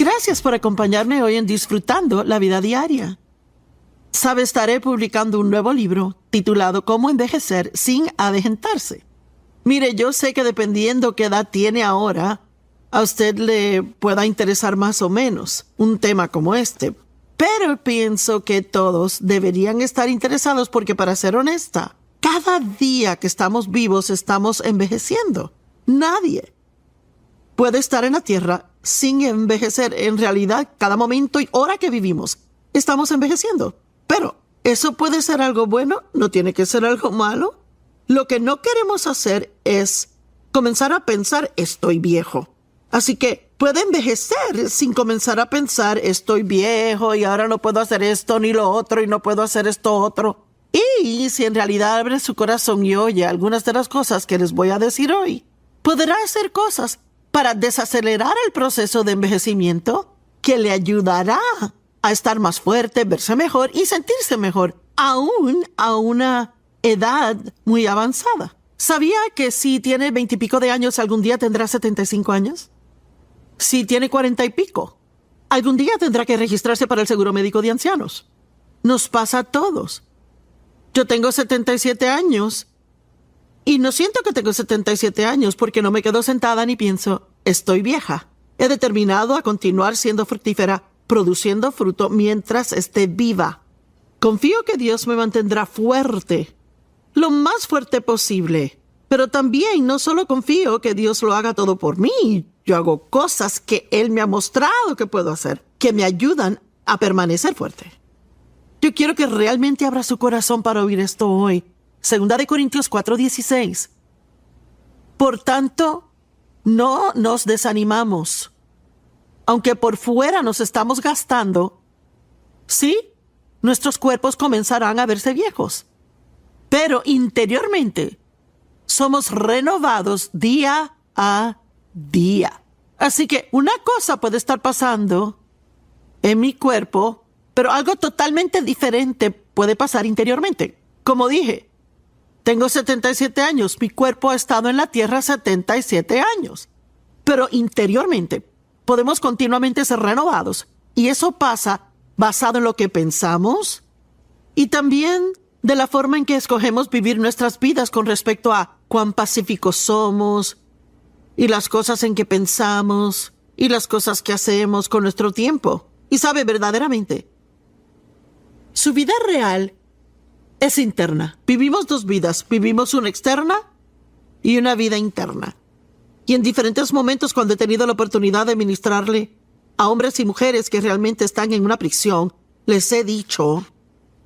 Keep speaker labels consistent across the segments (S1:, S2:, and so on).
S1: Gracias por acompañarme hoy en Disfrutando la Vida Diaria. Sabe, estaré publicando un nuevo libro titulado Cómo envejecer sin avejentarse. Mire, yo sé que dependiendo qué edad tiene ahora, a usted le pueda interesar más o menos un tema como este. Pero pienso que todos deberían estar interesados porque, para ser honesta, cada día que estamos vivos estamos envejeciendo. Nadie puede estar en la tierra sin envejecer. En realidad, cada momento y hora que vivimos, estamos envejeciendo. Pero eso puede ser algo bueno, no tiene que ser algo malo. Lo que no queremos hacer es comenzar a pensar, estoy viejo. Así que puede envejecer sin comenzar a pensar, estoy viejo y ahora no puedo hacer esto ni lo otro y no puedo hacer esto otro. Y si en realidad abre su corazón y oye algunas de las cosas que les voy a decir hoy, podrá hacer cosas para desacelerar el proceso de envejecimiento que le ayudará a estar más fuerte, verse mejor y sentirse mejor, aún a una edad muy avanzada. ¿Sabía que si tiene 20 y pico de años, algún día tendrá 75 años? Si tiene 40 y pico, algún día tendrá que registrarse para el seguro médico de ancianos. Nos pasa a todos. Yo tengo 77 años y no siento que tengo 77 años porque no me quedo sentada ni pienso, estoy vieja. He determinado a continuar siendo fructífera, produciendo fruto mientras esté viva. Confío que Dios me mantendrá fuerte, lo más fuerte posible. Pero también no solo confío que Dios lo haga todo por mí. Yo hago cosas que Él me ha mostrado que puedo hacer, que me ayudan a permanecer fuerte. Yo quiero que realmente abra su corazón para oír esto hoy. 2 Corintios 4:16. Por tanto, no nos desanimamos. Aunque por fuera nos estamos gastando, sí, nuestros cuerpos comenzarán a verse viejos. Pero interiormente somos renovados día a día. Así que una cosa puede estar pasando en mi cuerpo, pero algo totalmente diferente puede pasar interiormente. Como dije, tengo 77 años, mi cuerpo ha estado en la tierra 77 años. Pero interiormente podemos continuamente ser renovados. Y eso pasa basado en lo que pensamos y también de la forma en que escogemos vivir nuestras vidas con respecto a cuán pacíficos somos y las cosas en que pensamos y las cosas que hacemos con nuestro tiempo. Y sabe, verdaderamente, su vida real es interna. Vivimos dos vidas. Vivimos una externa y una vida interna. Y en diferentes momentos, cuando he tenido la oportunidad de ministrarle a hombres y mujeres que realmente están en una prisión, les he dicho,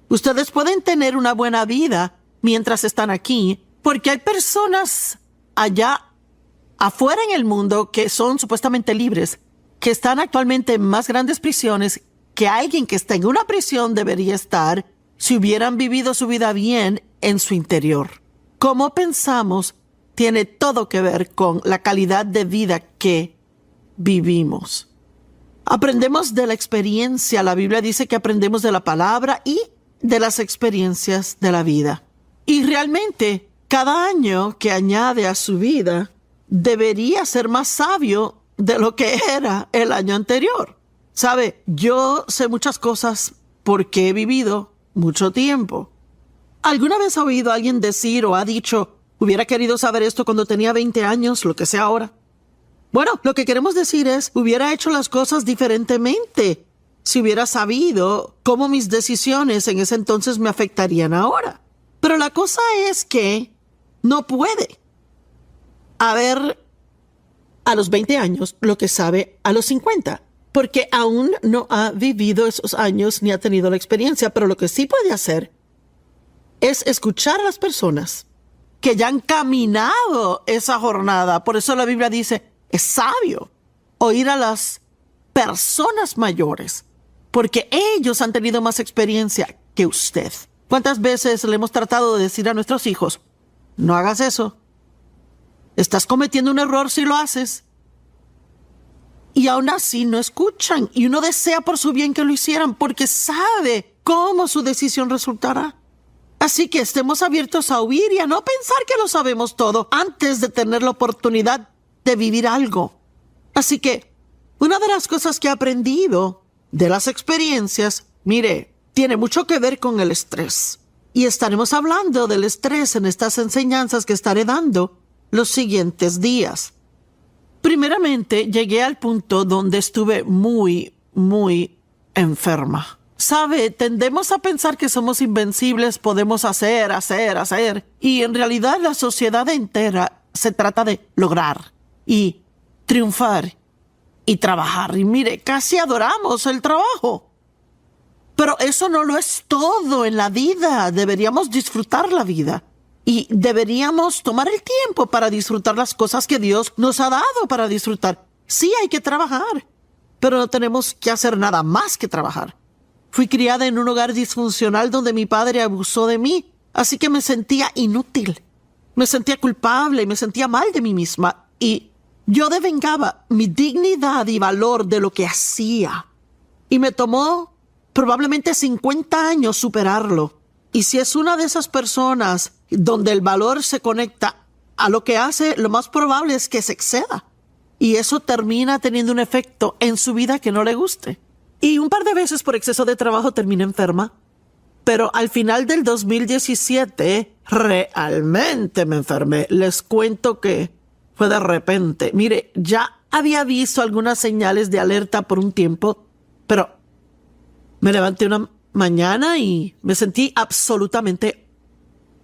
S1: ustedes pueden tener una buena vida mientras están aquí, porque hay personas allá afuera en el mundo que son supuestamente libres, que están actualmente en más grandes prisiones que alguien que está en una prisión debería estar si hubieran vivido su vida bien en su interior. Cómo pensamos tiene todo que ver con la calidad de vida que vivimos. Aprendemos de la experiencia. La Biblia dice que aprendemos de la palabra y de las experiencias de la vida. Y realmente, cada año que añade a su vida debería ser más sabio de lo que era el año anterior. ¿Sabe? Yo sé muchas cosas porque he vivido mucho tiempo. ¿Alguna vez ha oído a alguien decir o ha dicho, hubiera querido saber esto cuando tenía 20 años, lo que sea ahora? Bueno, lo que queremos decir es, hubiera hecho las cosas diferentemente si hubiera sabido cómo mis decisiones en ese entonces me afectarían ahora. Pero la cosa es que no puede haber a los 20 años lo que sabe a los 50, porque aún no ha vivido esos años ni ha tenido la experiencia. Pero lo que sí puede hacer es escuchar a las personas que ya han caminado esa jornada. Por eso la Biblia dice, es sabio oír a las personas mayores, porque ellos han tenido más experiencia que usted. ¿Cuántas veces le hemos tratado de decir a nuestros hijos, no hagas eso? Estás cometiendo un error si lo haces. Y aún así no escuchan. Y uno desea por su bien que lo hicieran porque sabe cómo su decisión resultará. Así que estemos abiertos a oír y a no pensar que lo sabemos todo antes de tener la oportunidad de vivir algo. Así que Una de las cosas que he aprendido de las experiencias, mire, tiene mucho que ver con el estrés. Y estaremos hablando del estrés en estas enseñanzas que estaré dando los siguientes días. Primeramente, llegué al punto donde estuve muy enferma. Sabe, tendemos a pensar que somos invencibles, podemos hacer, y en realidad la sociedad entera se trata de lograr y triunfar y trabajar. Y mire, casi adoramos el trabajo. Pero eso no lo es todo en la vida. Deberíamos disfrutar la vida. Y deberíamos tomar el tiempo para disfrutar las cosas que Dios nos ha dado para disfrutar. Sí, hay que trabajar, pero no tenemos que hacer nada más que trabajar. Fui criada en un hogar disfuncional donde mi padre abusó de mí, así que me sentía inútil. Me sentía culpable y me sentía mal de mí misma. Y yo devengaba mi dignidad y valor de lo que hacía. Y me tomó probablemente 50 años superarlo. Y si es una de esas personas donde el valor se conecta a lo que hace, lo más probable es que se exceda. Y eso termina teniendo un efecto en su vida que no le guste. Y un par de veces por exceso de trabajo terminé enferma. Pero al final del 2017 realmente me enfermé. Les cuento que fue de repente. Mire, ya había visto algunas señales de alerta por un tiempo, pero me levanté una mañana y me sentí absolutamente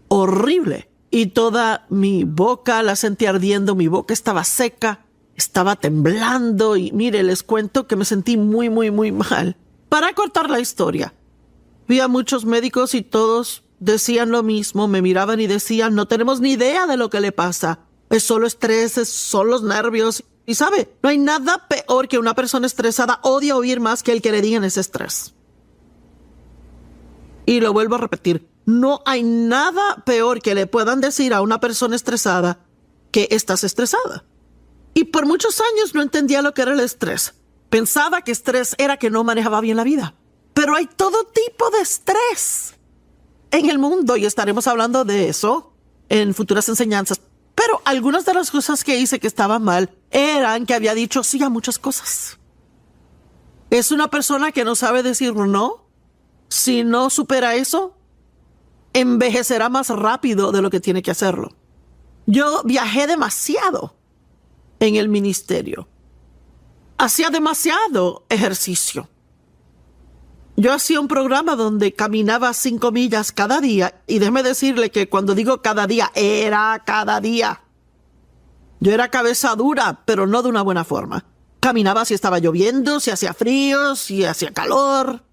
S1: horrible. Y toda mi boca la sentí ardiendo, mi boca estaba seca, estaba temblando y mire, les cuento que me sentí muy mal. Para cortar la historia, vi a muchos médicos y todos decían lo mismo, me miraban y decían, no tenemos ni idea de lo que le pasa. Es solo estrés, son los nervios. Y sabe, no hay nada peor que una persona estresada odia oír más que el que le digan ese estrés. Y lo vuelvo a repetir, no hay nada peor que le puedan decir a una persona estresada que estás estresada. Y por muchos años no entendía lo que era el estrés. Pensaba que estrés era que no manejaba bien la vida. Pero hay todo tipo de estrés en el mundo y estaremos hablando de eso en futuras enseñanzas. Pero algunas de las cosas que hice que estaban mal eran que había dicho sí a muchas cosas. Es una persona que no sabe decir no. Si no supera eso, envejecerá más rápido de lo que tiene que hacerlo. Yo viajé demasiado en el ministerio. Hacía demasiado ejercicio. Yo hacía un programa donde caminaba 5 millas cada día y déjeme decirle que cuando digo cada día, era cada día. Yo era cabeza dura, pero no de una buena forma. Caminaba si estaba lloviendo, si hacía frío, si hacía calor.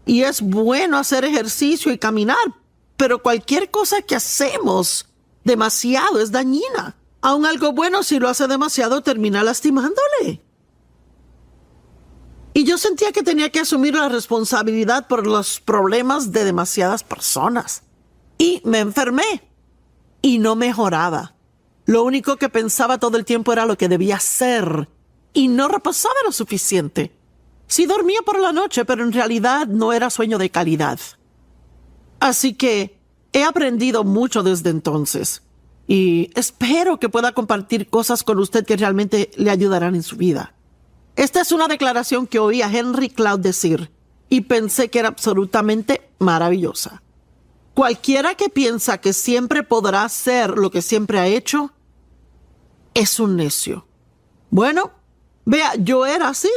S1: Y es bueno hacer ejercicio y caminar, pero cualquier cosa que hacemos demasiado es dañina. Aun algo bueno, si lo hace demasiado, termina lastimándole. Y yo sentía que tenía que asumir la responsabilidad por los problemas de demasiadas personas. Y me enfermé. Y no mejoraba. Lo único que pensaba todo el tiempo era lo que debía hacer. Y no reposaba lo suficiente. Sí dormía por la noche, pero en realidad no era sueño de calidad. Así que he aprendido mucho desde entonces. Y espero que pueda compartir cosas con usted que realmente le ayudarán en su vida. Esta es una declaración que oí a Henry Cloud decir y pensé que era absolutamente maravillosa. Cualquiera que piensa que siempre podrá hacer lo que siempre ha hecho es un necio. Bueno, vea, yo era así.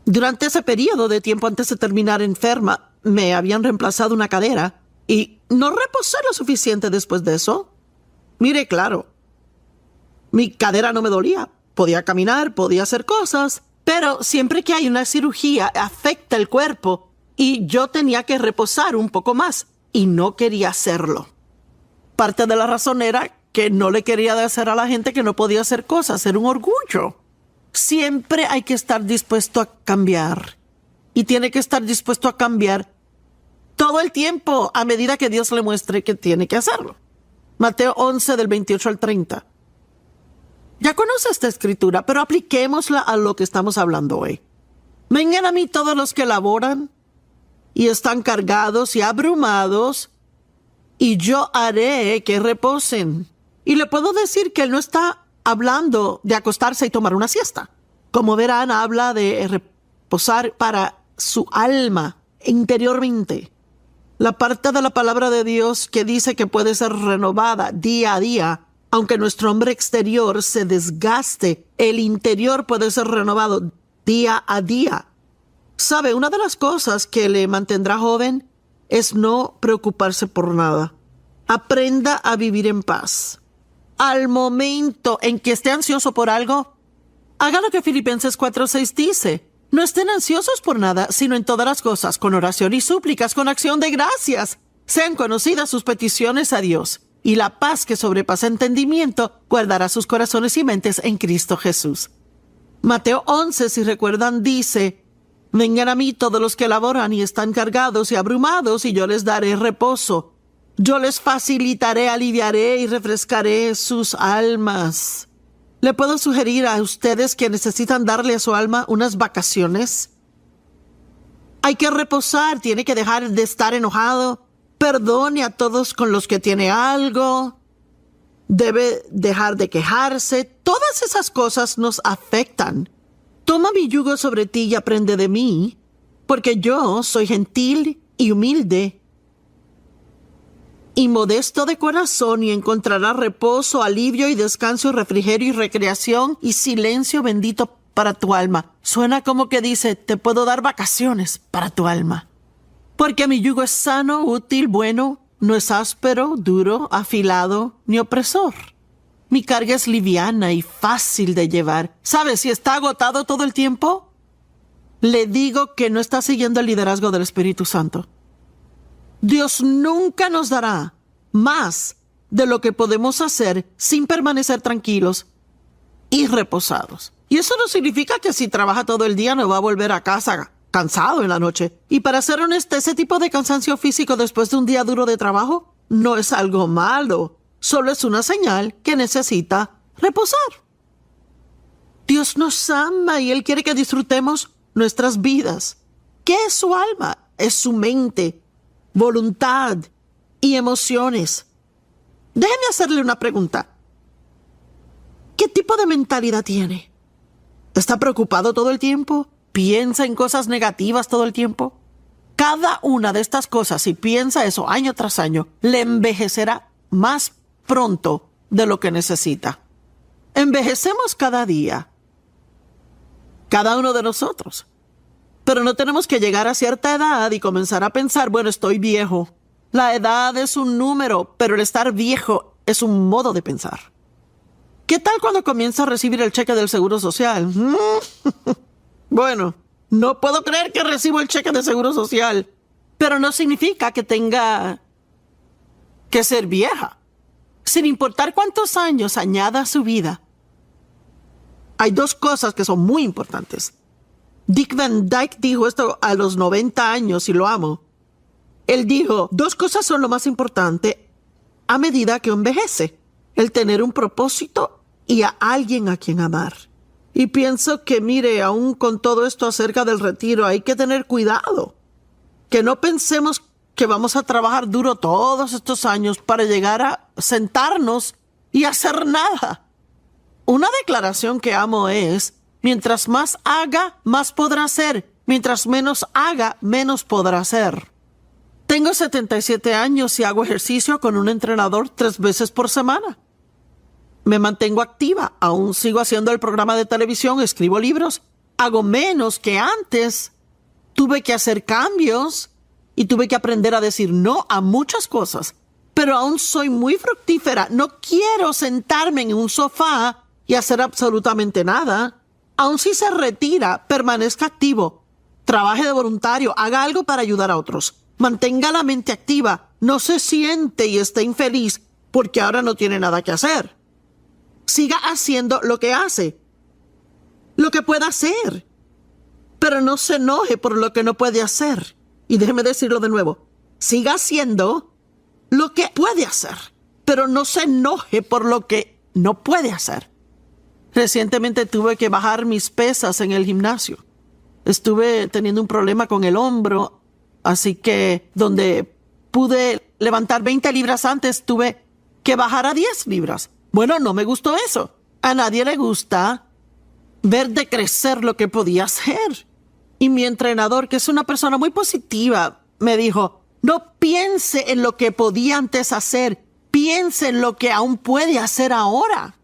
S1: Durante ese periodo de tiempo antes de terminar enferma, me habían reemplazado una cadera y no reposé lo suficiente después de eso. Mire, claro, mi cadera no me dolía. Podía caminar, podía hacer cosas, pero siempre que hay una cirugía afecta el cuerpo y yo tenía que reposar un poco más y no quería hacerlo. Parte de la razón era que no le quería decir a la gente que no podía hacer cosas, era un orgullo. Siempre hay que estar dispuesto a cambiar y tiene que estar dispuesto a cambiar todo el tiempo a medida que Dios le muestre que tiene que hacerlo. Mateo 11 del 28 al 30. Ya conoce esta escritura, pero apliquémosla a lo que estamos hablando hoy. Vengan a mí todos los que laboran y están cargados y abrumados, y yo haré que reposen. Y le puedo decir que Él no está hablando de acostarse y tomar una siesta. Como verán, habla de reposar para su alma interiormente. La parte de la palabra de Dios que dice que puede ser renovada día a día, aunque nuestro hombre exterior se desgaste, el interior puede ser renovado día a día. ¿Sabe? Una de las cosas que le mantendrá joven es no preocuparse por nada. Aprenda a vivir en paz. Al momento en que esté ansioso por algo, haga lo que Filipenses 4:6 dice. No estén ansiosos por nada, sino en todas las cosas, con oración y súplicas, con acción de gracias. Sean conocidas sus peticiones a Dios, y la paz que sobrepasa entendimiento guardará sus corazones y mentes en Cristo Jesús. Mateo 11, si recuerdan, dice: vengan a mí todos los que laboran y están cargados y abrumados, y yo les daré reposo. Yo les facilitaré, aliviaré y refrescaré sus almas. ¿Le puedo sugerir a ustedes que necesitan darle a su alma unas vacaciones? Hay que reposar, tiene que dejar de estar enojado. Perdone a todos con los que tiene algo. Debe dejar de quejarse. Todas esas cosas nos afectan. Toma mi yugo sobre ti y aprende de mí, porque yo soy gentil y humilde y modesto de corazón, y encontrarás reposo, alivio y descanso, refrigerio y recreación y silencio bendito para tu alma. Suena como que dice: te puedo dar vacaciones para tu alma. Porque mi yugo es sano, útil, bueno, no es áspero, duro, afilado, ni opresor. Mi carga es liviana y fácil de llevar. ¿Sabes? Si está agotado todo el tiempo, le digo que no está siguiendo el liderazgo del Espíritu Santo. Dios nunca nos dará más de lo que podemos hacer sin permanecer tranquilos y reposados. Y eso no significa que si trabaja todo el día no va a volver a casa cansado en la noche. Y para ser honesta, ese tipo de cansancio físico después de un día duro de trabajo no es algo malo. Solo es una señal que necesita reposar. Dios nos ama y Él quiere que disfrutemos nuestras vidas. ¿Qué es su alma? Es su mente, voluntad y emociones. Déjeme hacerle una pregunta. ¿Qué tipo de mentalidad tiene? ¿Está preocupado todo el tiempo? ¿Piensa en cosas negativas todo el tiempo? Cada una de estas cosas, si piensa eso año tras año, le envejecerá más pronto de lo que necesita. Envejecemos cada día, cada uno de nosotros. Pero no tenemos que llegar a cierta edad y comenzar a pensar: bueno, estoy viejo. La edad es un número, pero el estar viejo es un modo de pensar. ¿Qué tal cuando comienza a recibir el cheque del Seguro Social? Bueno, no puedo creer que recibo el cheque de Seguro Social, pero no significa que tenga que ser vieja. Sin importar cuántos años añada a su vida, hay dos cosas que son muy importantes. Dick Van Dyke dijo esto a los 90 años y lo amo. Él dijo: dos cosas son lo más importante a medida que envejece: el tener un propósito y a alguien a quien amar. Y pienso que, mire, aún con todo esto acerca del retiro, hay que tener cuidado. Que no pensemos que vamos a trabajar duro todos estos años para llegar a sentarnos y hacer nada. Una declaración que amo es: mientras más haga, más podrá hacer. Mientras menos haga, menos podrá hacer. Tengo 77 años y hago ejercicio con un entrenador 3 veces por semana. Me mantengo activa, aún sigo haciendo el programa de televisión, escribo libros, hago menos que antes. Tuve que hacer cambios y tuve que aprender a decir no a muchas cosas, pero aún soy muy fructífera. No quiero sentarme en un sofá y hacer absolutamente nada. Aún si se retira, permanezca activo, trabaje de voluntario, haga algo para ayudar a otros. Mantenga la mente activa, no se siente y esté infeliz porque ahora no tiene nada que hacer. Siga haciendo lo que hace, lo que pueda hacer, pero no se enoje por lo que no puede hacer. Y déjeme decirlo de nuevo, siga haciendo lo que puede hacer, pero no se enoje por lo que no puede hacer. Recientemente tuve que bajar mis pesas en el gimnasio. Estuve teniendo un problema con el hombro, así que donde pude levantar 20 libras antes, tuve que bajar a 10 libras. Bueno, no me gustó eso. A nadie le gusta ver decrecer lo que podía hacer. Y mi entrenador, que es una persona muy positiva, me dijo, no piense en lo que podía antes hacer, piense en lo que aún puede hacer ahora.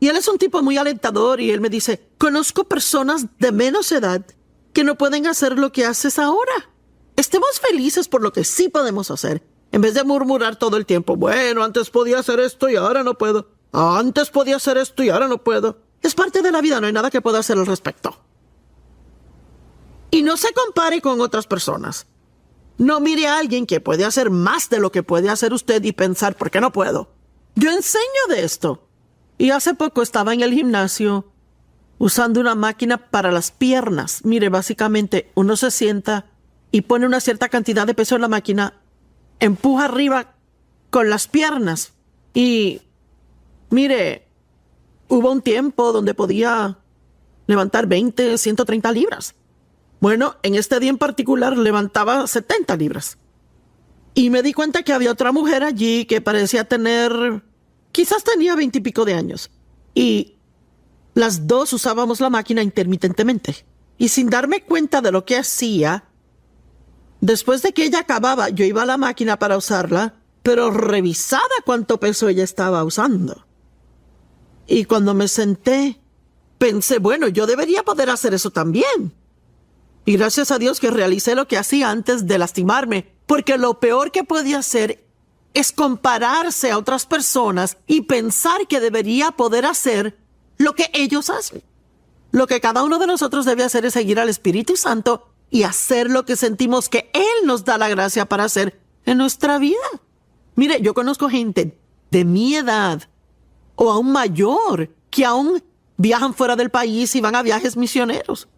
S1: Y él es un tipo muy alentador y él me dice, conozco personas de menos edad que no pueden hacer lo que haces ahora. Estemos felices por lo que sí podemos hacer, en vez de murmurar todo el tiempo, bueno, antes podía hacer esto y ahora no puedo. Antes podía hacer esto y ahora no puedo. Es parte de la vida, no hay nada que pueda hacer al respecto. Y no se compare con otras personas. No mire a alguien que puede hacer más de lo que puede hacer usted y pensar, ¿por qué no puedo? Yo enseño de esto. Y hace poco estaba en el gimnasio usando una máquina para las piernas. Mire, básicamente uno se sienta y pone una cierta cantidad de peso en la máquina, empuja arriba con las piernas. Y mire, hubo un tiempo donde podía levantar 20, 130 libras. Bueno, en este día en particular levantaba 70 libras. Y me di cuenta que había otra mujer allí que parecía tener, quizás tenía 20 y pico de años. Y las dos usábamos la máquina intermitentemente. Y sin darme cuenta de lo que hacía, después de que ella acababa, yo iba a la máquina para usarla, pero revisaba cuánto peso ella estaba usando. Y cuando me senté, pensé, bueno, yo debería poder hacer eso también. Y gracias a Dios que realicé lo que hacía antes de lastimarme, porque lo peor que podía hacer es compararse a otras personas y pensar que debería poder hacer lo que ellos hacen. Lo que cada uno de nosotros debe hacer es seguir al Espíritu Santo y hacer lo que sentimos que Él nos da la gracia para hacer en nuestra vida. Mire, yo conozco gente de mi edad o aún mayor que aún viajan fuera del país y van a viajes misioneros.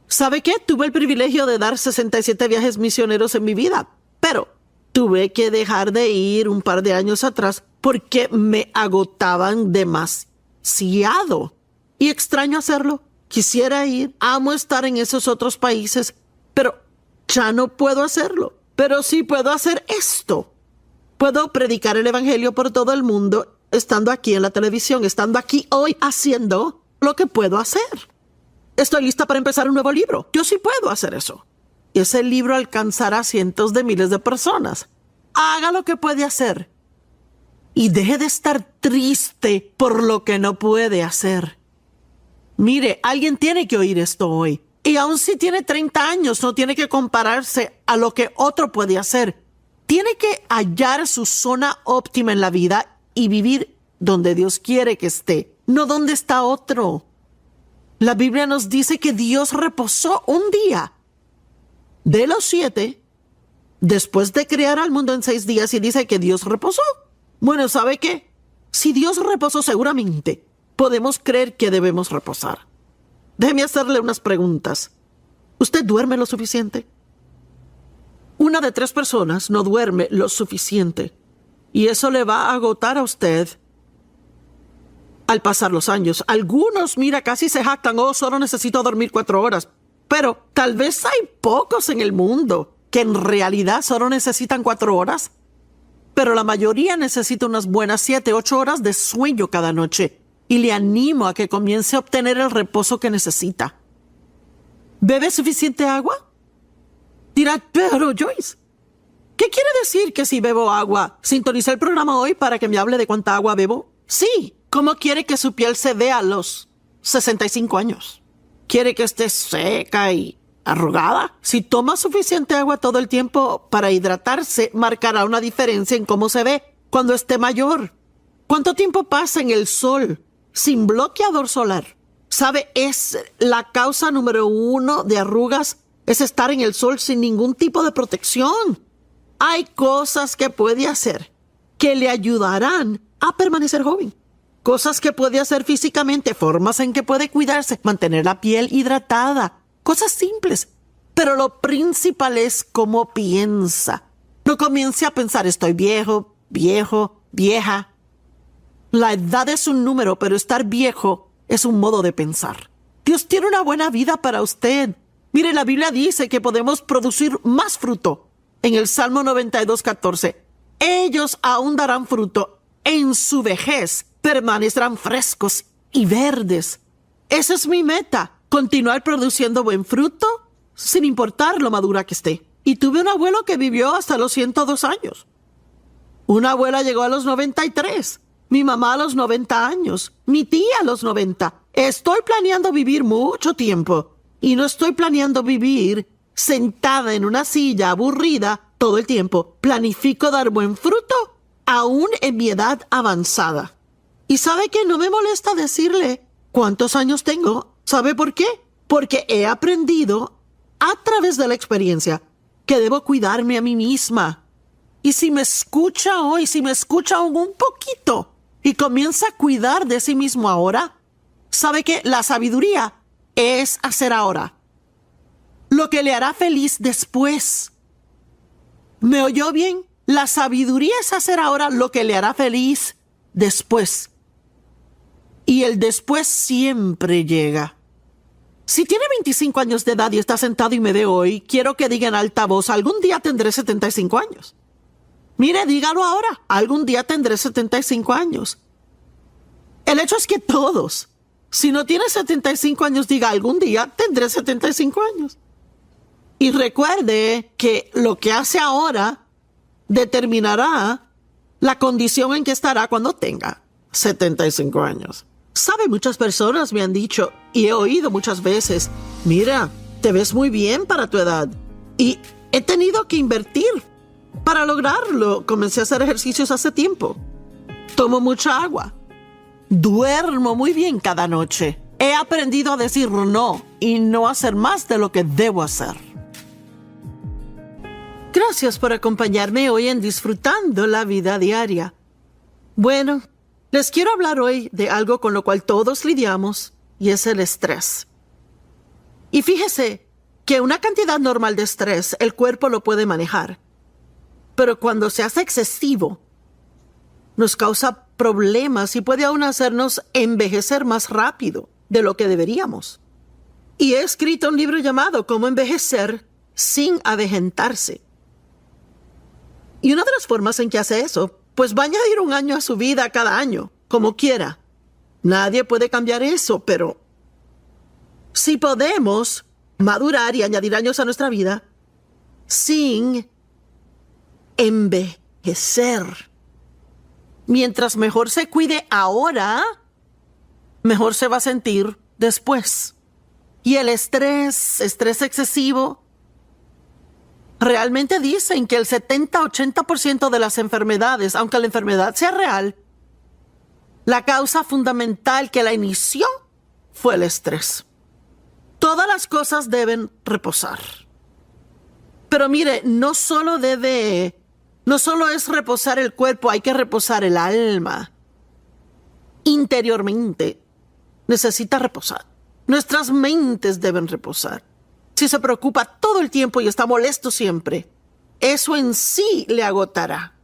S1: ¿Sabe qué? Tuve el privilegio de dar 67 viajes misioneros en mi vida, pero tuve que dejar de ir un par de años atrás porque me agotaban demasiado. Y extraño hacerlo. Quisiera ir, amo estar en esos otros países, pero ya no puedo hacerlo. Pero sí puedo hacer esto. Puedo predicar el evangelio por todo el mundo, estando aquí en la televisión, estando aquí hoy haciendo lo que puedo hacer. Estoy lista para empezar un nuevo libro. Yo sí puedo hacer eso. Y ese libro alcanzará cientos de miles de personas. Haga lo que puede hacer. Y deje de estar triste por lo que no puede hacer. Mire, alguien tiene que oír esto hoy. Y aun si tiene 30 años, no tiene que compararse a lo que otro puede hacer. Tiene que hallar su zona óptima en la vida y vivir donde Dios quiere que esté, no donde está otro. La Biblia nos dice que Dios reposó un día de los 7 después de crear al mundo en 6 días y dice que Dios reposó. Bueno, ¿sabe qué? Si Dios reposó, seguramente podemos creer que debemos reposar. Déjeme hacerle unas preguntas. ¿Usted duerme lo suficiente? 1 de 3 personas no duerme lo suficiente y eso le va a agotar a usted al pasar los años. Algunos, mira, casi se jactan, oh, solo necesito dormir 4 horas. Pero tal vez hay pocos en el mundo que en realidad solo necesitan 4 horas. Pero la mayoría necesita unas buenas 7, 8 horas de sueño cada noche. Y le animo a que comience a obtener el reposo que necesita. ¿Bebe suficiente agua? Dirá, pero Joyce, ¿qué quiere decir que si bebo agua? ¿Sintonicé el programa hoy para que me hable de cuánta agua bebo? Sí. ¿Cómo quiere que su piel se vea a los 65 años? ¿Quiere que esté seca y arrugada? Si toma suficiente agua todo el tiempo para hidratarse, marcará una diferencia en cómo se ve cuando esté mayor. ¿Cuánto tiempo pasa en el sol sin bloqueador solar? ¿Sabe? Es la causa número 1 de arrugas, es estar en el sol sin ningún tipo de protección. Hay cosas que puede hacer que le ayudarán a permanecer joven. Cosas que puede hacer físicamente, formas en que puede cuidarse, mantener la piel hidratada. Cosas simples. Pero lo principal es cómo piensa. No comience a pensar, estoy viejo, vieja. La edad es un número, pero estar viejo es un modo de pensar. Dios tiene una buena vida para usted. Mire, la Biblia dice que podemos producir más fruto. En el Salmo 92:14, ellos aún darán fruto en su vejez, permanecerán frescos y verdes. Esa es mi meta, continuar produciendo buen fruto sin importar lo madura que esté. Y tuve un abuelo que vivió hasta los 102 años. Una abuela llegó a los 93, mi mamá a los 90 años, mi tía a los 90. Estoy planeando vivir mucho tiempo y no estoy planeando vivir sentada en una silla aburrida todo el tiempo. Planifico dar buen fruto aún en mi edad avanzada. Y ¿sabe qué? No me molesta decirle cuántos años tengo. ¿Sabe por qué? Porque he aprendido a través de la experiencia que debo cuidarme a mí misma. Y si me escucha hoy, si me escucha aún un poquito y comienza a cuidar de sí mismo ahora, sabe que la sabiduría es hacer ahora lo que le hará feliz después. ¿Me oyó bien? La sabiduría es hacer ahora lo que le hará feliz después. Y el después siempre llega. Si tiene 25 años de edad y está sentado y me ve hoy, quiero que diga en alta voz, algún día tendré 75 años. Mire, dígalo ahora, algún día tendré 75 años. El hecho es que todos, si no tiene 75 años, diga, algún día tendré 75 años. Y recuerde que lo que hace ahora determinará la condición en que estará cuando tenga 75 años. Sabe, muchas personas me han dicho, y he oído muchas veces, mira, te ves muy bien para tu edad. Y he tenido que invertir para lograrlo. Comencé a hacer ejercicios hace tiempo. Tomo mucha agua. Duermo muy bien cada noche. He aprendido a decir no y no hacer más de lo que debo hacer. Gracias por acompañarme hoy en Disfrutando la Vida Diaria. Bueno, les quiero hablar hoy de algo con lo cual todos lidiamos, y es el estrés. Y fíjese que una cantidad normal de estrés el cuerpo lo puede manejar, pero cuando se hace excesivo, nos causa problemas y puede aún hacernos envejecer más rápido de lo que deberíamos. Y he escrito un libro llamado Cómo envejecer sin avejentarse. Y una de las formas en que hace eso, pues va a añadir un año a su vida cada año, como quiera. Nadie puede cambiar eso, pero si podemos madurar y añadir años a nuestra vida sin envejecer. Mientras mejor se cuide ahora, mejor se va a sentir después. Y el estrés excesivo, realmente dicen que el 70-80% de las enfermedades, aunque la enfermedad sea real, la causa fundamental que la inició fue el estrés. Todas las cosas deben reposar. Pero mire, no solo es reposar el cuerpo, hay que reposar el alma. Interiormente necesita reposar. Nuestras mentes deben reposar. Si se preocupa todo el tiempo y está molesto siempre, eso en sí le agotará.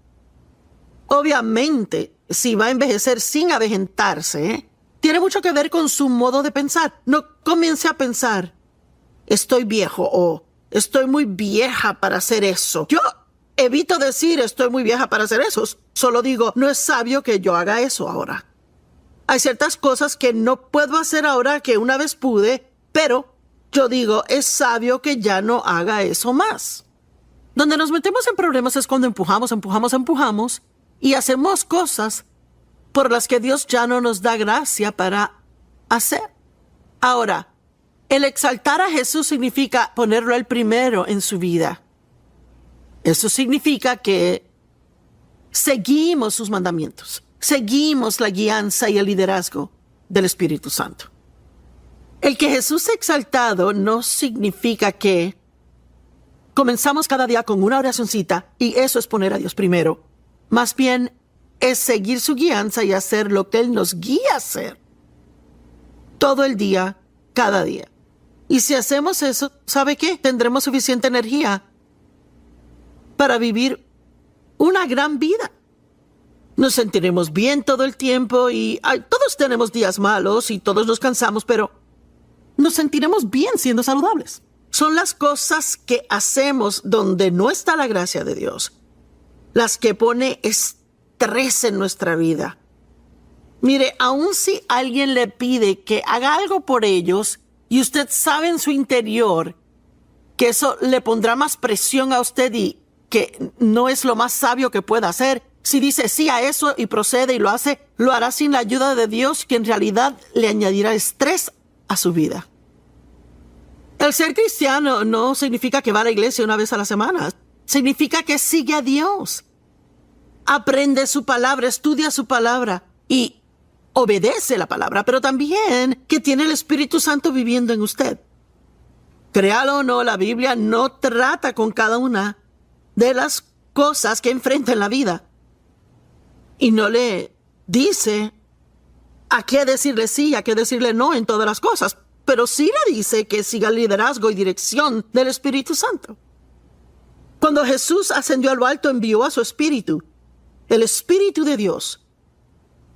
S1: Obviamente, si va a envejecer sin avejentarse, tiene mucho que ver con su modo de pensar. No comience a pensar, estoy viejo o estoy muy vieja para hacer eso. Yo evito decir estoy muy vieja para hacer eso. Solo digo, no es sabio que yo haga eso ahora. Hay ciertas cosas que no puedo hacer ahora que una vez pude, pero yo digo, es sabio que ya no haga eso más. Donde nos metemos en problemas es cuando empujamos y hacemos cosas por las que Dios ya no nos da gracia para hacer. Ahora, el exaltar a Jesús significa ponerlo el primero en su vida. Eso significa que seguimos sus mandamientos, seguimos la guianza y el liderazgo del Espíritu Santo. El que Jesús sea exaltado no significa que comenzamos cada día con una oracioncita y eso es poner a Dios primero. Más bien es seguir su guianza y hacer lo que Él nos guía a hacer. Todo el día, cada día. Y si hacemos eso, ¿sabe qué? Tendremos suficiente energía para vivir una gran vida. Nos sentiremos bien todo el tiempo y todos tenemos días malos y todos nos cansamos, pero nos sentiremos bien siendo saludables. Son las cosas que hacemos donde no está la gracia de Dios, las que pone estrés en nuestra vida. Mire, aun si alguien le pide que haga algo por ellos y usted sabe en su interior que eso le pondrá más presión a usted y que no es lo más sabio que pueda hacer, si dice sí a eso y procede y lo hace, lo hará sin la ayuda de Dios, que en realidad le añadirá estrés a su vida. El ser cristiano no significa que va a la iglesia una vez a la semana. Significa que sigue a Dios. Aprende su palabra, estudia su palabra y obedece la palabra, pero también que tiene el Espíritu Santo viviendo en usted. Créalo o no, la Biblia no trata con cada una de las cosas que enfrenta en la vida. Y no le dice a qué decirle sí y a qué decirle no en todas las cosas, pero sí le dice que siga el liderazgo y dirección del Espíritu Santo. Cuando Jesús ascendió a lo alto, envió a su Espíritu, el Espíritu de Dios,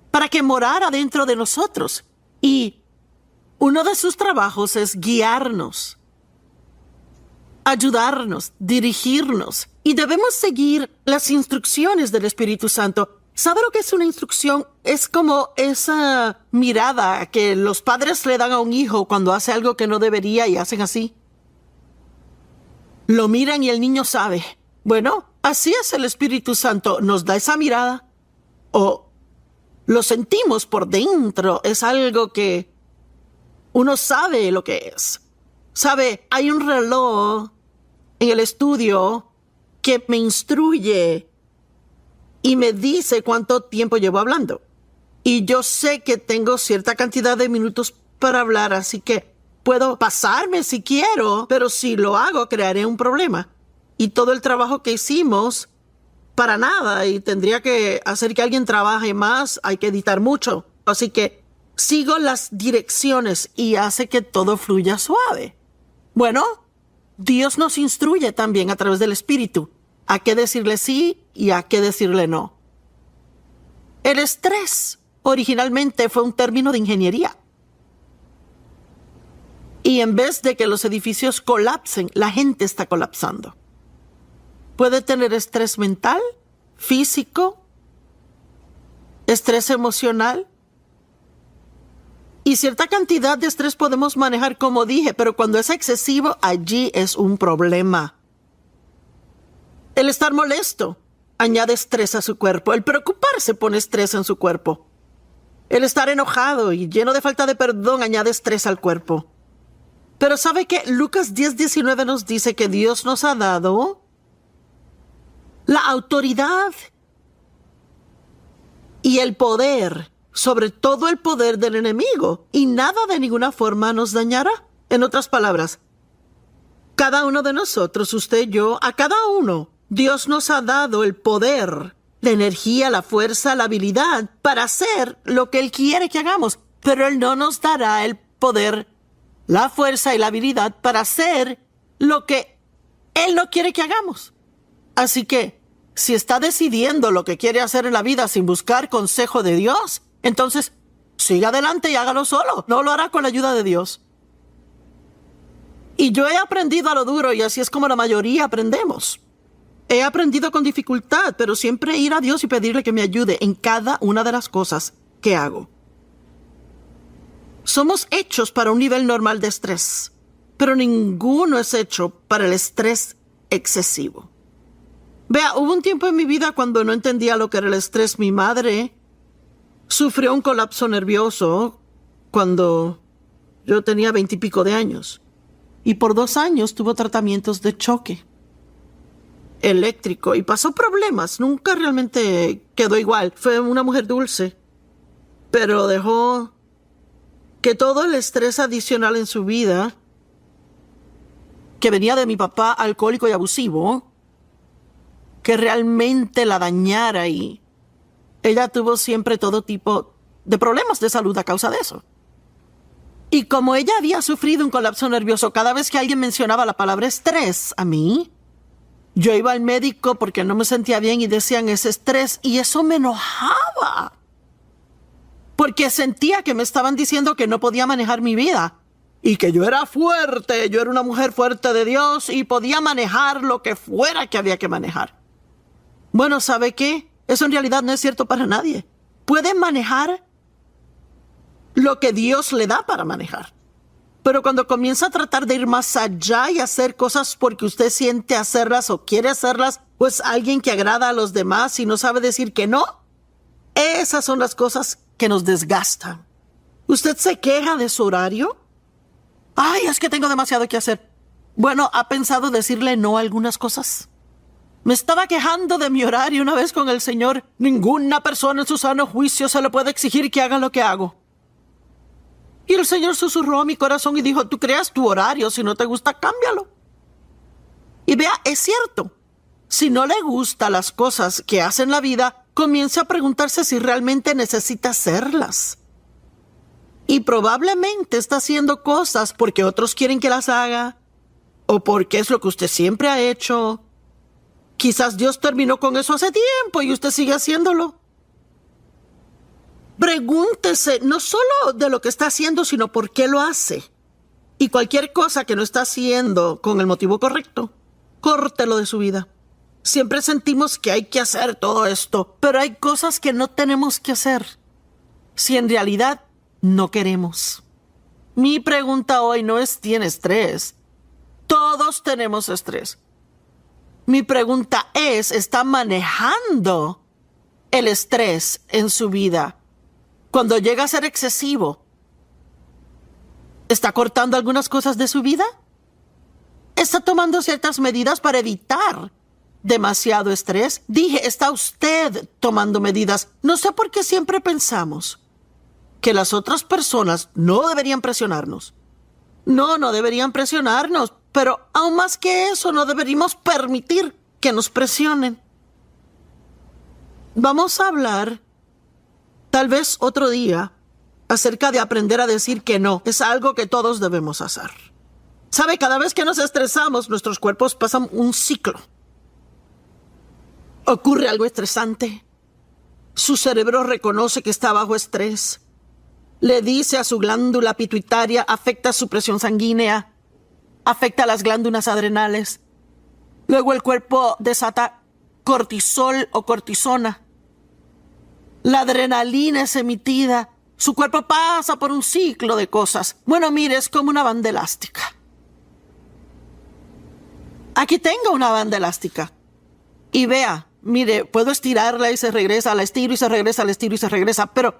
S1: para que morara dentro de nosotros. Y uno de sus trabajos es guiarnos, ayudarnos, dirigirnos. Y debemos seguir las instrucciones del Espíritu Santo. ¿Sabe lo que es una instrucción? Es como esa mirada que los padres le dan a un hijo cuando hace algo que no debería y hacen así. Lo miran y el niño sabe. Bueno, así es el Espíritu Santo. Nos da esa mirada. O lo sentimos por dentro. Es algo que uno sabe lo que es. Sabe, hay un reloj en el estudio que me instruye y me dice cuánto tiempo llevo hablando. Y yo sé que tengo cierta cantidad de minutos para hablar, así que puedo pasarme si quiero, pero si lo hago crearé un problema. Y todo el trabajo que hicimos, para nada, y tendría que hacer que alguien trabaje más, hay que editar mucho. Así que sigo las direcciones y hace que todo fluya suave. Bueno, Dios nos instruye también a través del Espíritu a qué decirle sí y a qué decirle no. El estrés originalmente fue un término de ingeniería. Y en vez de que los edificios colapsen, la gente está colapsando. Puede tener estrés mental, físico, estrés emocional. Y cierta cantidad de estrés podemos manejar, como dije, pero cuando es excesivo, allí es un problema. El estar molesto añade estrés a su cuerpo. El preocuparse pone estrés en su cuerpo. El estar enojado y lleno de falta de perdón añade estrés al cuerpo. Pero ¿sabe qué? Lucas 10:19 nos dice que Dios nos ha dado la autoridad y el poder, sobre todo el poder del enemigo, y nada de ninguna forma nos dañará. En otras palabras, cada uno de nosotros, usted y yo, a cada uno, Dios nos ha dado el poder, la energía, la fuerza, la habilidad para hacer lo que Él quiere que hagamos. Pero Él no nos dará el poder, la fuerza y la habilidad para hacer lo que Él no quiere que hagamos. Así que, si está decidiendo lo que quiere hacer en la vida sin buscar consejo de Dios, entonces siga adelante y hágalo solo. No lo hará con la ayuda de Dios. Y yo he aprendido a lo duro, y así es como la mayoría aprendemos. He aprendido con dificultad, pero siempre ir a Dios y pedirle que me ayude en cada una de las cosas que hago. Somos hechos para un nivel normal de estrés, pero ninguno es hecho para el estrés excesivo. Vea, hubo un tiempo en mi vida cuando no entendía lo que era el estrés. Mi madre sufrió un colapso nervioso cuando yo tenía 20 y pico de años. Y por 2 años tuvo tratamientos de choque eléctrico y pasó problemas. Nunca realmente quedó igual. Fue una mujer dulce, pero dejó que todo el estrés adicional en su vida, que venía de mi papá alcohólico y abusivo, que realmente la dañara, y ella tuvo siempre todo tipo de problemas de salud a causa de eso. Y como ella había sufrido un colapso nervioso, cada vez que alguien mencionaba la palabra estrés a mí, yo iba al médico porque no me sentía bien y decían es estrés, y eso me enojaba. Porque sentía que me estaban diciendo que no podía manejar mi vida y que yo era fuerte, yo era una mujer fuerte de Dios y podía manejar lo que fuera que había que manejar. Bueno, ¿sabe qué? Eso en realidad no es cierto para nadie. Puede manejar lo que Dios le da para manejar. Pero cuando comienza a tratar de ir más allá y hacer cosas porque usted siente hacerlas o quiere hacerlas, o es alguien que agrada a los demás y no sabe decir que no, esas son las cosas que nos desgastan. ¿Usted se queja de su horario? Ay, es que tengo demasiado que hacer. Bueno, ¿ha pensado decirle no a algunas cosas? Me estaba quejando de mi horario una vez con el Señor. Ninguna persona en su sano juicio se le puede exigir que haga lo que hago. Y el Señor susurró a mi corazón y dijo, tú creas tu horario, si no te gusta, cámbialo. Y vea, es cierto. Si no le gustan las cosas que hace en la vida, comience a preguntarse si realmente necesita hacerlas. Y probablemente está haciendo cosas porque otros quieren que las haga, o porque es lo que usted siempre ha hecho. Quizás Dios terminó con eso hace tiempo y usted sigue haciéndolo. Pregúntese no solo de lo que está haciendo, sino por qué lo hace. Y cualquier cosa que no está haciendo con el motivo correcto, córtelo de su vida. Siempre sentimos que hay que hacer todo esto, pero hay cosas que no tenemos que hacer si en realidad no queremos. Mi pregunta hoy no es ¿tiene estrés? Todos tenemos estrés. Mi pregunta es, ¿está manejando el estrés en su vida? Cuando llega a ser excesivo, ¿está cortando algunas cosas de su vida? ¿Está tomando ciertas medidas para evitar demasiado estrés? Dije, ¿está usted tomando medidas? No sé por qué siempre pensamos que las otras personas no deberían presionarnos. No deberían presionarnos, pero aún más que eso, no deberíamos permitir que nos presionen. Vamos a hablar tal vez otro día acerca de aprender a decir que no. Es algo que todos debemos hacer. ¿Sabe? Cada vez que nos estresamos, nuestros cuerpos pasan un ciclo. Ocurre algo estresante. Su cerebro reconoce que está bajo estrés. Le dice a su glándula pituitaria, afecta su presión sanguínea, afecta las glándulas adrenales. Luego el cuerpo desata cortisol o cortisona. La adrenalina es emitida. Su cuerpo pasa por un ciclo de cosas. Bueno, mire, es como una banda elástica. Aquí tengo una banda elástica. Y vea, mire, puedo estirarla y se regresa, la estiro y se regresa, la estiro y se regresa. Pero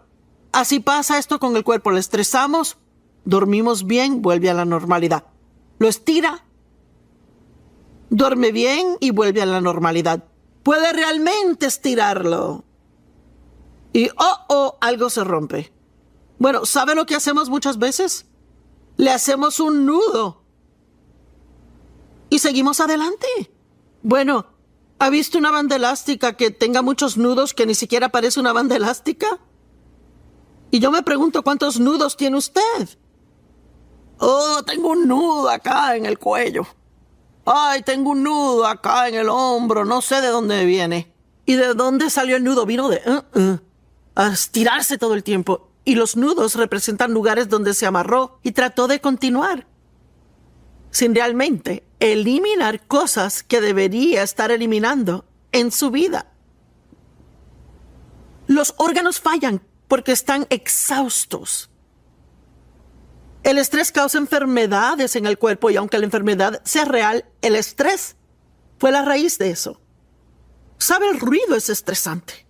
S1: así pasa esto con el cuerpo. Le estresamos, dormimos bien, vuelve a la normalidad. Lo estira, duerme bien y vuelve a la normalidad. Puede realmente estirarlo. Y algo se rompe. Bueno, ¿sabe lo que hacemos muchas veces? Le hacemos un nudo y seguimos adelante. Bueno, ¿ha visto una banda elástica que tenga muchos nudos que ni siquiera parece una banda elástica? Y yo me pregunto, ¿cuántos nudos tiene usted? Tengo un nudo acá en el cuello. Ay, tengo un nudo acá en el hombro, no sé de dónde viene. ¿Y de dónde salió el nudo? Vino de a estirarse todo el tiempo. Y los nudos representan lugares donde se amarró y trató de continuar, sin realmente eliminar cosas que debería estar eliminando en su vida. Los órganos fallan porque están exhaustos. El estrés causa enfermedades en el cuerpo y aunque la enfermedad sea real, el estrés fue la raíz de eso. ¿Sabe? El ruido es estresante.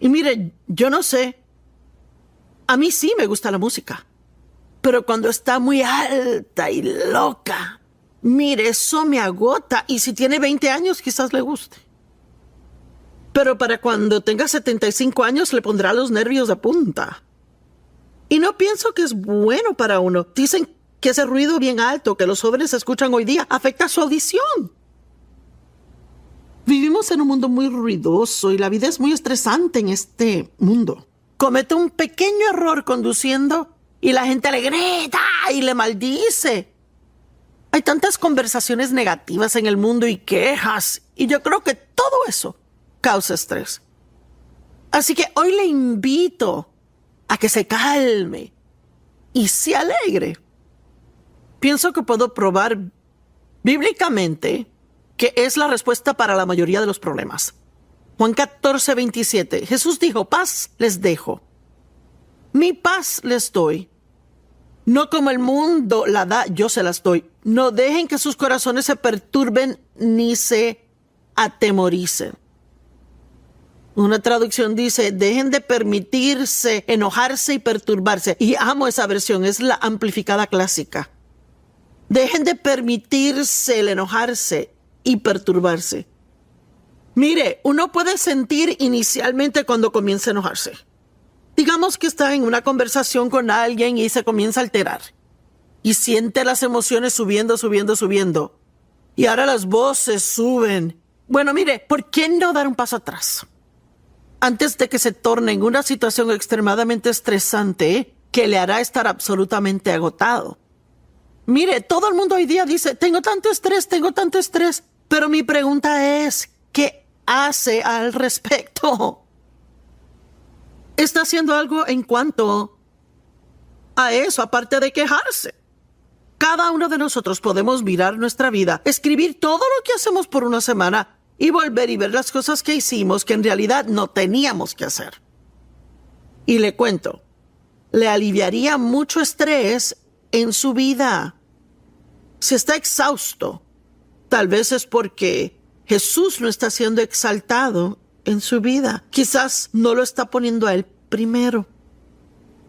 S1: Y mire, yo no sé, a mí sí me gusta la música, pero cuando está muy alta y loca, mire, eso me agota y si tiene 20 años quizás le guste. Pero para cuando tenga 75 años le pondrá los nervios de punta. Y no pienso que es bueno para uno. Dicen que ese ruido bien alto que los jóvenes escuchan hoy día afecta su audición. Vivimos en un mundo muy ruidoso y la vida es muy estresante en este mundo. Comete un pequeño error conduciendo y la gente le grita y le maldice. Hay tantas conversaciones negativas en el mundo y quejas, y yo creo que todo eso causa estrés. Así que hoy le invito a que se calme y se alegre. Pienso que puedo probar bíblicamente que es la respuesta para la mayoría de los problemas. Juan 14:27. Jesús dijo, paz les dejo. Mi paz les doy. No como el mundo la da, yo se las doy. No dejen que sus corazones se perturben ni se atemoricen. Una traducción dice, dejen de permitirse enojarse y perturbarse. Y amo esa versión, es la amplificada clásica. Dejen de permitirse el enojarse y perturbarse. Mire, uno puede sentir inicialmente cuando comienza a enojarse. Digamos que está en una conversación con alguien y se comienza a alterar. Y siente las emociones subiendo, subiendo, subiendo. Y ahora las voces suben. Bueno, mire, ¿por qué no dar un paso atrás? Antes de que se torne en una situación extremadamente estresante que le hará estar absolutamente agotado. Mire, todo el mundo hoy día dice, tengo tanto estrés, pero mi pregunta es, ¿qué hace al respecto? ¿Está haciendo algo en cuanto a eso, aparte de quejarse? Cada uno de nosotros podemos mirar nuestra vida, escribir todo lo que hacemos por una semana y volver y ver las cosas que hicimos que en realidad no teníamos que hacer. Y le cuento, le aliviaría mucho estrés en su vida. Si está exhausto, tal vez es porque Jesús no está siendo exaltado en su vida. Quizás no lo está poniendo a él primero.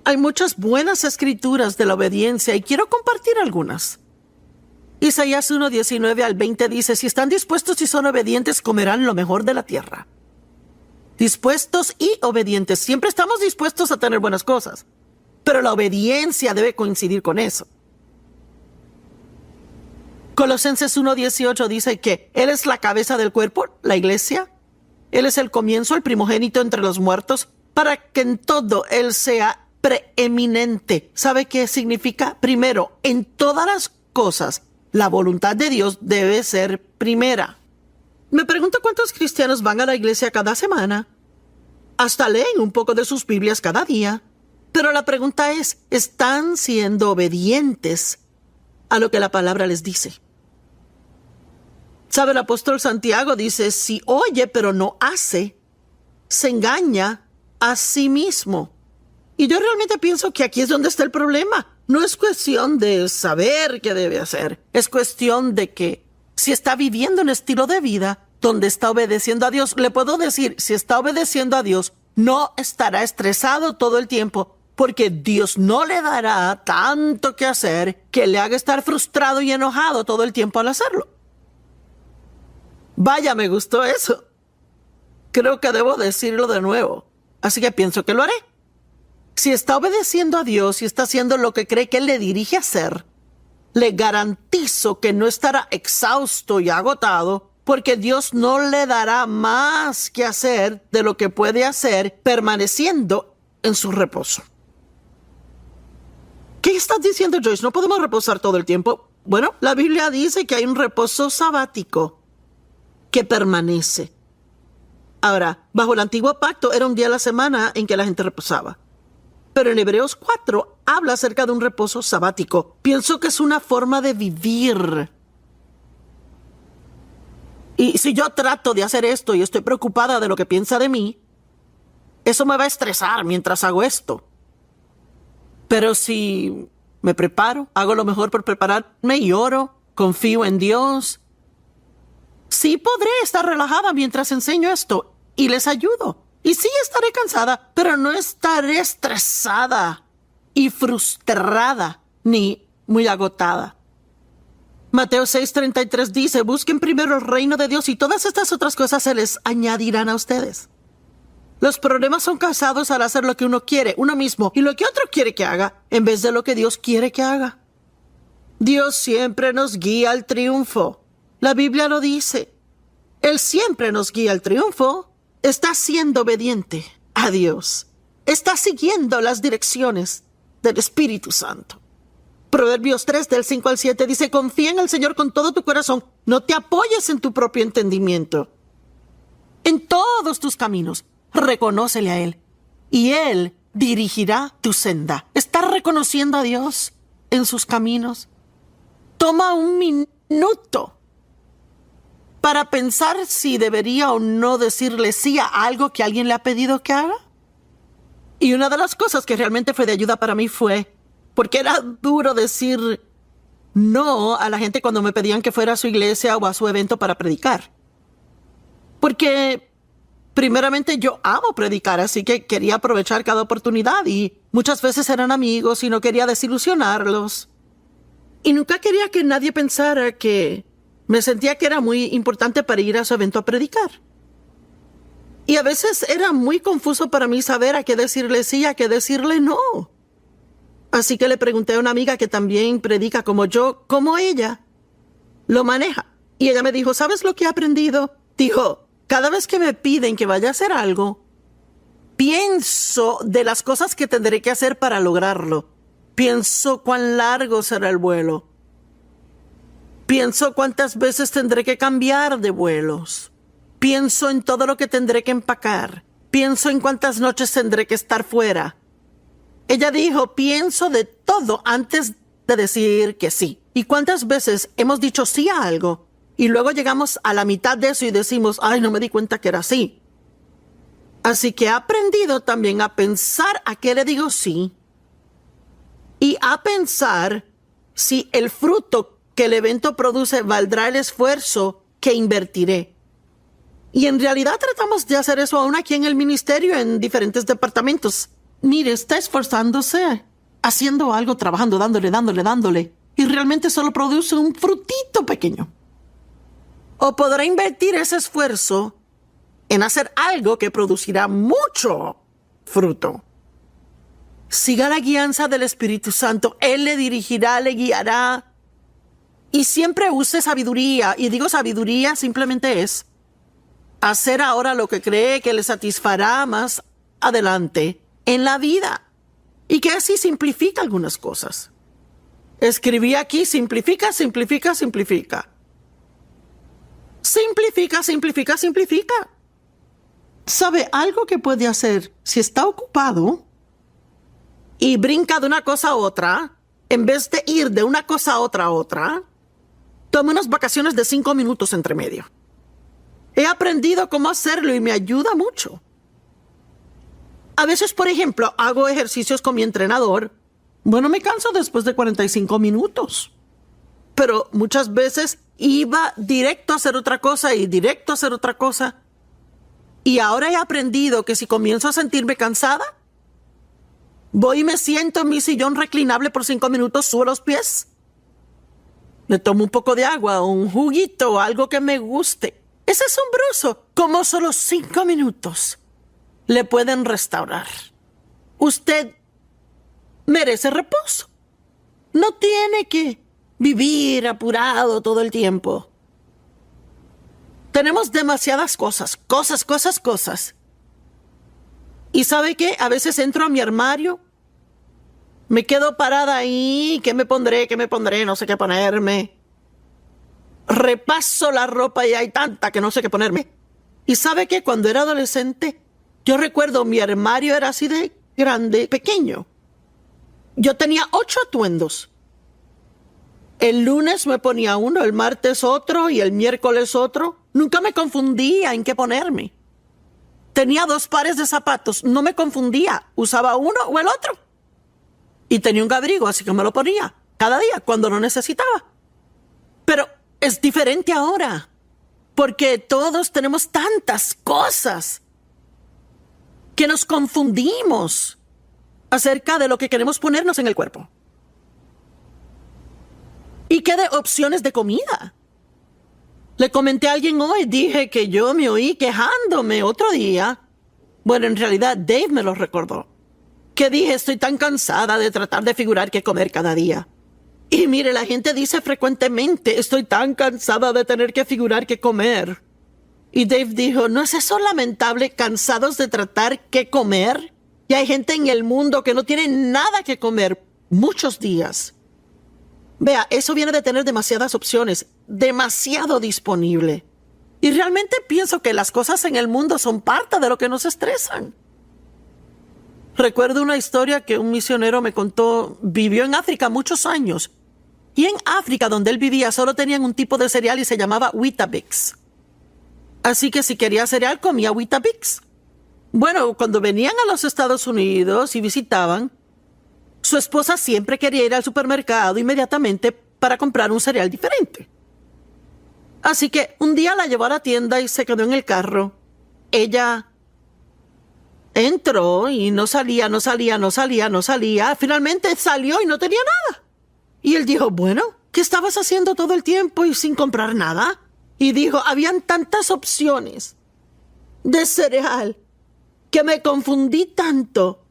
S1: Hay muchas buenas escrituras de la obediencia y quiero compartir algunas. Isaías 1:19-20 dice, si están dispuestos y son obedientes, comerán lo mejor de la tierra. Dispuestos y obedientes. Siempre estamos dispuestos a tener buenas cosas, pero la obediencia debe coincidir con eso. Colosenses 1:18 dice que Él es la cabeza del cuerpo, la iglesia. Él es el comienzo, el primogénito entre los muertos, para que en todo Él sea preeminente. ¿Sabe qué significa? Primero, en todas las cosas, la voluntad de Dios debe ser primera. Me pregunto cuántos cristianos van a la iglesia cada semana. Hasta leen un poco de sus Biblias cada día. Pero la pregunta es, ¿están siendo obedientes a lo que la palabra les dice? ¿Sabe? El apóstol Santiago dice, si oye pero no hace, se engaña a sí mismo. Y yo realmente pienso que aquí es donde está el problema. No es cuestión de saber qué debe hacer. Es cuestión de que si está viviendo un estilo de vida donde está obedeciendo a Dios, le puedo decir, si está obedeciendo a Dios, no estará estresado todo el tiempo, porque Dios no le dará tanto que hacer que le haga estar frustrado y enojado todo el tiempo al hacerlo. Vaya, me gustó eso. Creo que debo decirlo de nuevo, así que pienso que lo haré. Si está obedeciendo a Dios y está haciendo lo que cree que Él le dirige a hacer, le garantizo que no estará exhausto y agotado, porque Dios no le dará más que hacer de lo que puede hacer permaneciendo en su reposo. ¿Qué estás diciendo, Joyce? ¿No podemos reposar todo el tiempo? Bueno, la Biblia dice que hay un reposo sabático que permanece. Ahora, bajo el antiguo pacto era un día a la semana en que la gente reposaba. Pero en Hebreos 4 habla acerca de un reposo sabático. Pienso que es una forma de vivir. Y si yo trato de hacer esto y estoy preocupada de lo que piensa de mí, eso me va a estresar mientras hago esto. Pero si me preparo, hago lo mejor por prepararme y oro, confío en Dios, sí podré estar relajada mientras enseño esto y les ayudo. Y sí estaré cansada, pero no estaré estresada y frustrada ni muy agotada. Mateo 6:33 dice, busquen primero el reino de Dios y todas estas otras cosas se les añadirán a ustedes. Los problemas son causados al hacer lo que uno quiere, uno mismo, y lo que otro quiere que haga, en vez de lo que Dios quiere que haga. Dios siempre nos guía al triunfo. La Biblia lo dice. Él siempre nos guía al triunfo. Está siendo obediente a Dios. Está siguiendo las direcciones del Espíritu Santo. Proverbios 3:5-7 dice, confía en el Señor con todo tu corazón. No te apoyes en tu propio entendimiento. En todos tus caminos, reconócele a Él. Y Él dirigirá tu senda. ¿Estás reconociendo a Dios en sus caminos? Toma un minuto para pensar si debería o no decirle sí a algo que alguien le ha pedido que haga. Y una de las cosas que realmente fue de ayuda para mí fue porque era duro decir no a la gente cuando me pedían que fuera a su iglesia o a su evento para predicar. Porque primeramente yo amo predicar, así que quería aprovechar cada oportunidad y muchas veces eran amigos y no quería desilusionarlos. Y nunca quería que nadie pensara que me sentía que era muy importante para ir a su evento a predicar. Y a veces era muy confuso para mí saber a qué decirle sí, a qué decirle no. Así que le pregunté a una amiga que también predica como yo, cómo ella lo maneja. Y ella me dijo, ¿sabes lo que he aprendido? Dijo, cada vez que me piden que vaya a hacer algo, pienso de las cosas que tendré que hacer para lograrlo. Pienso cuán largo será el vuelo. Pienso cuántas veces tendré que cambiar de vuelos. Pienso en todo lo que tendré que empacar. Pienso en cuántas noches tendré que estar fuera. Ella dijo, pienso de todo antes de decir que sí. ¿Y cuántas veces hemos dicho sí a algo y luego llegamos a la mitad de eso y decimos, ay, no me di cuenta que era así? Así que he aprendido también a pensar a qué le digo sí y a pensar si el fruto que el evento produce valdrá el esfuerzo que invertiré. Y en realidad tratamos de hacer eso aún aquí en el ministerio, en diferentes departamentos. Mire, está esforzándose, haciendo algo, trabajando, dándole, y realmente solo produce un frutito pequeño. O podrá invertir ese esfuerzo en hacer algo que producirá mucho fruto. Siga la guianza del Espíritu Santo. Él le dirigirá, le guiará. Y siempre use sabiduría. Y digo sabiduría simplemente es hacer ahora lo que cree que le satisfará más adelante en la vida. Y que así simplifica algunas cosas. Escribí aquí, simplifica. Simplifica. ¿Sabe algo que puede hacer si está ocupado y brinca de una cosa a otra? En vez de ir de una cosa a otra, tome unas vacaciones de 5 minutos entre medio. He aprendido cómo hacerlo y me ayuda mucho. A veces, por ejemplo, hago ejercicios con mi entrenador. Bueno, me canso después de 45 minutos. Pero muchas veces iba directo a hacer otra cosa y directo a hacer otra cosa. Y ahora he aprendido que si comienzo a sentirme cansada, voy y me siento en mi sillón reclinable por 5 minutos, subo los pies, me tomo un poco de agua, un juguito, algo que me guste. Es asombroso cómo solo 5 minutos le pueden restaurar. Usted merece reposo. No tiene que vivir apurado todo el tiempo. Tenemos demasiadas cosas. ¿Y sabe qué? A veces entro a mi armario, me quedo parada ahí, ¿qué me pondré? No sé qué ponerme. Repaso la ropa y hay tanta que no sé qué ponerme. ¿Y sabe qué? Cuando era adolescente, yo recuerdo mi armario era así de grande, pequeño. Yo tenía 8 atuendos. El lunes me ponía uno, el martes otro y el miércoles otro. Nunca me confundía en qué ponerme. Tenía 2 pares de zapatos, no me confundía. Usaba uno o el otro. Y tenía un abrigo, así que me lo ponía cada día cuando lo necesitaba. Pero es diferente ahora, porque todos tenemos tantas cosas que nos confundimos acerca de lo que queremos ponernos en el cuerpo. ¿Y qué de opciones de comida? Le comenté a alguien hoy, dije que yo me oí quejándome otro día. Bueno, en realidad Dave me lo recordó. Que dije, estoy tan cansada de tratar de figurar qué comer cada día. Y mire, la gente dice frecuentemente, estoy tan cansada de tener que figurar qué comer. Y Dave dijo, ¿no es eso lamentable, cansados de tratar qué comer? Y hay gente en el mundo que no tiene nada que comer muchos días. Vea, eso viene de tener demasiadas opciones, demasiado disponible. Y realmente pienso que las cosas en el mundo son parte de lo que nos estresan. Recuerdo una historia que un misionero me contó. Vivió en África muchos años. Y en África, donde él vivía, solo tenían un tipo de cereal y se llamaba Weetabix. Así que si quería cereal, comía Weetabix. Bueno, cuando venían a los Estados Unidos y visitaban, su esposa siempre quería ir al supermercado inmediatamente para comprar un cereal diferente. Así que un día la llevó a la tienda y se quedó en el carro. Ella entró y no salía. Finalmente salió y no tenía nada. Y él dijo, bueno, ¿qué estabas haciendo todo el tiempo y sin comprar nada? Y dijo, habían tantas opciones de cereal que me confundí tanto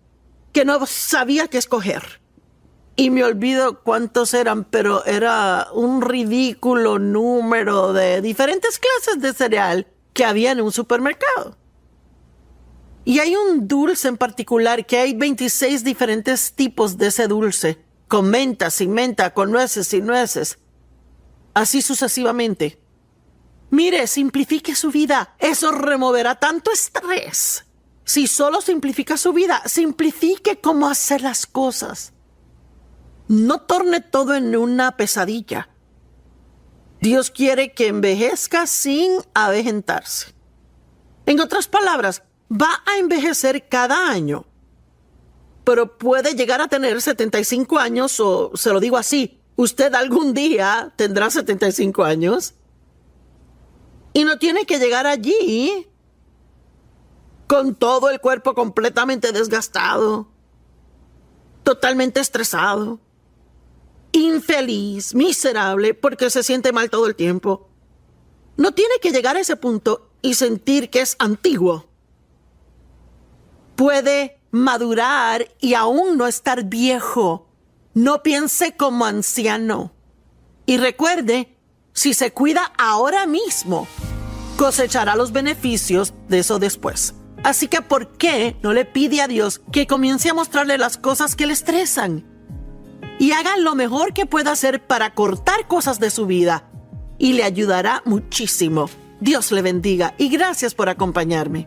S1: que no sabía qué escoger. Y me olvido cuántos eran, pero era un ridículo número de diferentes clases de cereal que había en un supermercado. Y hay un dulce en particular que hay 26 diferentes tipos de ese dulce, con menta, sin menta, con nueces, sin nueces, así sucesivamente. Mire, simplifique su vida. Eso removerá tanto estrés. Si solo simplifica su vida, simplifique cómo hacer las cosas. No torne todo en una pesadilla. Dios quiere que envejezca sin avejentarse. En otras palabras, va a envejecer cada año, pero puede llegar a tener 75 años o, se lo digo así, usted algún día tendrá 75 años y no tiene que llegar allí con todo el cuerpo completamente desgastado, totalmente estresado, infeliz, miserable, porque se siente mal todo el tiempo. No tiene que llegar a ese punto y sentir que es antiguo. Puede madurar y aún no estar viejo. No piense como anciano. Y recuerde, si se cuida ahora mismo, cosechará los beneficios de eso después. Así que, ¿por qué no le pide a Dios que comience a mostrarle las cosas que le estresan? Y haga lo mejor que pueda hacer para cortar cosas de su vida. Y le ayudará muchísimo. Dios le bendiga y gracias por acompañarme.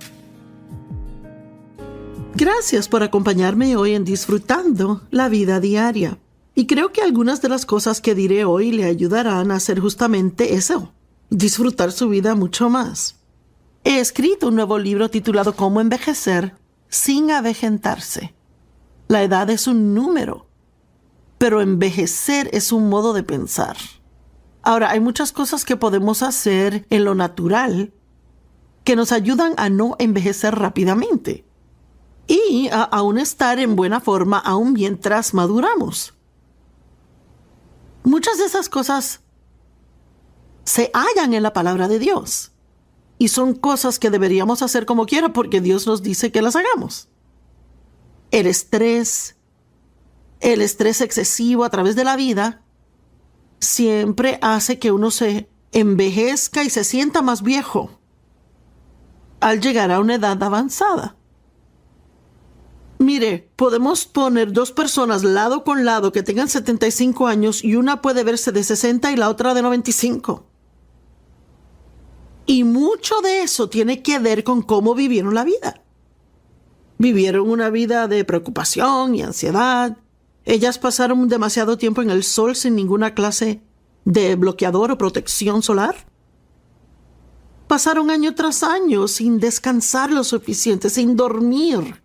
S1: Gracias por acompañarme hoy en Disfrutando la Vida Diaria. Y creo que algunas de las cosas que diré hoy le ayudarán a hacer justamente eso, disfrutar su vida mucho más. He escrito un nuevo libro titulado Cómo envejecer sin avejentarse. La edad es un número, pero envejecer es un modo de pensar. Ahora, hay muchas cosas que podemos hacer en lo natural que nos ayudan a no envejecer rápidamente y a aún estar en buena forma aún mientras maduramos. Muchas de esas cosas se hallan en la palabra de Dios y son cosas que deberíamos hacer como quiera porque Dios nos dice que las hagamos. El estrés excesivo a través de la vida siempre hace que uno se envejezca y se sienta más viejo al llegar a una edad avanzada. Mire, podemos poner dos personas lado con lado que tengan 75 años y una puede verse de 60 y la otra de 95. Y mucho de eso tiene que ver con cómo vivieron la vida. Vivieron una vida de preocupación y ansiedad. Ellas pasaron demasiado tiempo en el sol sin ninguna clase de bloqueador o protección solar. Pasaron año tras año sin descansar lo suficiente, sin dormir.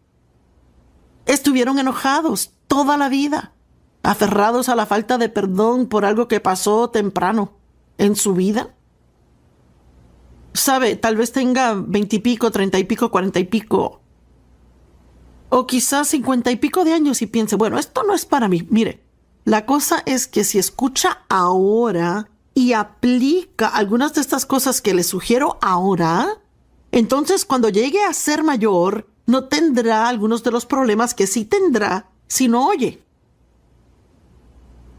S1: Estuvieron enojados toda la vida, aferrados a la falta de perdón por algo que pasó temprano en su vida. Sabe, tal vez tenga 20 y pico, 30 y pico, 40 y pico, o quizás 50 y pico de años y piense, bueno, esto no es para mí. Mire, la cosa es que si escucha ahora y aplica algunas de estas cosas que le sugiero ahora, entonces cuando llegue a ser mayor, no tendrá algunos de los problemas que sí tendrá si no oye.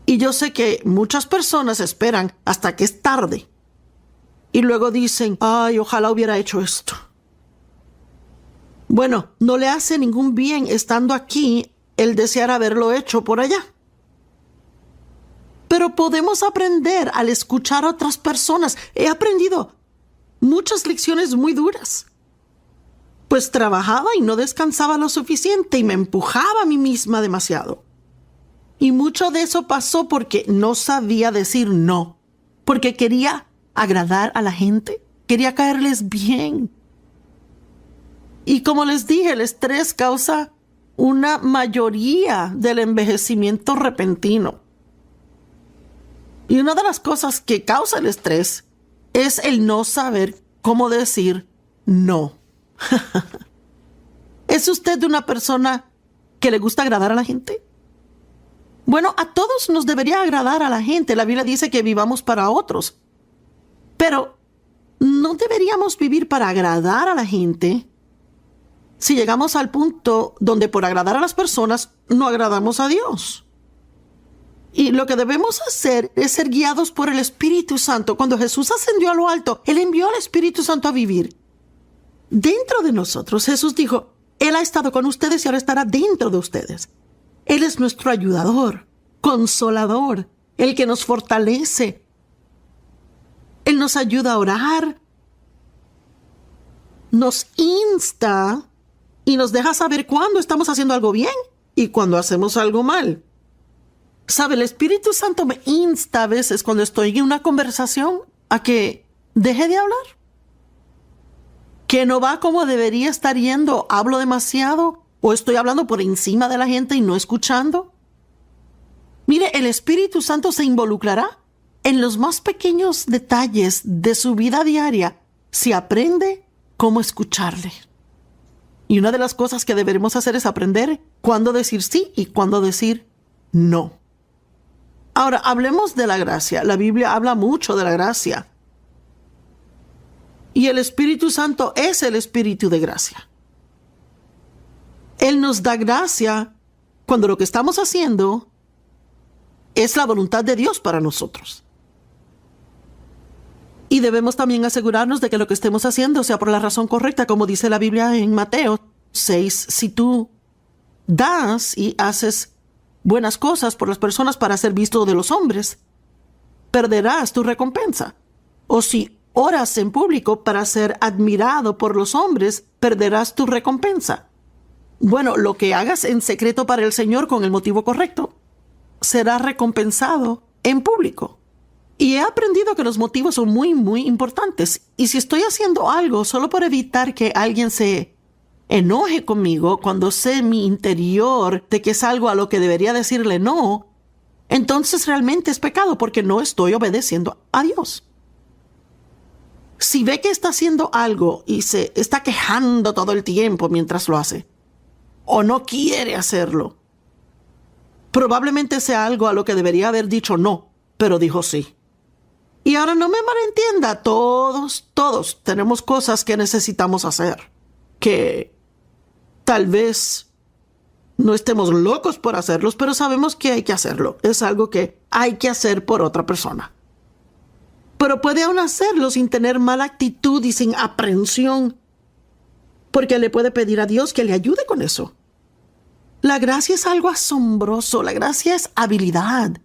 S1: Y yo sé que muchas personas esperan hasta que es tarde y luego dicen, ay, ojalá hubiera hecho esto. Bueno, no le hace ningún bien estando aquí el desear haberlo hecho por allá. Pero podemos aprender al escuchar a otras personas. He aprendido muchas lecciones muy duras. Pues trabajaba y no descansaba lo suficiente y me empujaba a mí misma demasiado. Y mucho de eso pasó porque no sabía decir no, porque quería agradar a la gente, quería caerles bien. Y como les dije, el estrés causa una mayoría del envejecimiento repentino. Y una de las cosas que causa el estrés es el no saber cómo decir no. ¿Es usted una persona que le gusta agradar a la gente? Bueno, a todos nos debería agradar a la gente. La Biblia dice que vivamos para otros. Pero no deberíamos vivir para agradar a la gente si llegamos al punto donde por agradar a las personas no agradamos a Dios. Y lo que debemos hacer es ser guiados por el Espíritu Santo. Cuando Jesús ascendió a lo alto, Él envió al Espíritu Santo a vivir dentro de nosotros. Jesús dijo, Él ha estado con ustedes y ahora estará dentro de ustedes. Él es nuestro ayudador, consolador, el que nos fortalece. Él nos ayuda a orar, nos insta y nos deja saber cuándo estamos haciendo algo bien y cuándo hacemos algo mal. ¿Sabe? El Espíritu Santo me insta a veces cuando estoy en una conversación a que deje de hablar. Que no va como debería estar yendo. Hablo demasiado o estoy hablando por encima de la gente y no escuchando. Mire, el Espíritu Santo se involucrará en los más pequeños detalles de su vida diaria si aprende cómo escucharle. Y una de las cosas que deberemos hacer es aprender cuándo decir sí y cuándo decir no. Ahora, hablemos de la gracia. La Biblia habla mucho de la gracia. Y el Espíritu Santo es el Espíritu de gracia. Él nos da gracia cuando lo que estamos haciendo es la voluntad de Dios para nosotros. Y debemos también asegurarnos de que lo que estemos haciendo sea por la razón correcta, como dice la Biblia en Mateo 6. Si tú das y haces buenas cosas por las personas para ser visto de los hombres, perderás tu recompensa. O si oras en público para ser admirado por los hombres, perderás tu recompensa. Bueno, lo que hagas en secreto para el Señor con el motivo correcto será recompensado en público. Y he aprendido que los motivos son muy, muy importantes. Y si estoy haciendo algo solo por evitar que alguien se enoje conmigo cuando sé en mi interior de que es algo a lo que debería decirle no, entonces realmente es pecado porque no estoy obedeciendo a Dios. Si ve que está haciendo algo y se está quejando todo el tiempo mientras lo hace, o no quiere hacerlo, probablemente sea algo a lo que debería haber dicho no, pero dijo sí. Y ahora no me malentienda, todos tenemos cosas que necesitamos hacer, que tal vez no estemos locos por hacerlos, pero sabemos que hay que hacerlo. Es algo que hay que hacer por otra persona. Pero puede aún hacerlo sin tener mala actitud y sin aprensión, porque le puede pedir a Dios que le ayude con eso. La gracia es algo asombroso. La gracia es habilidad.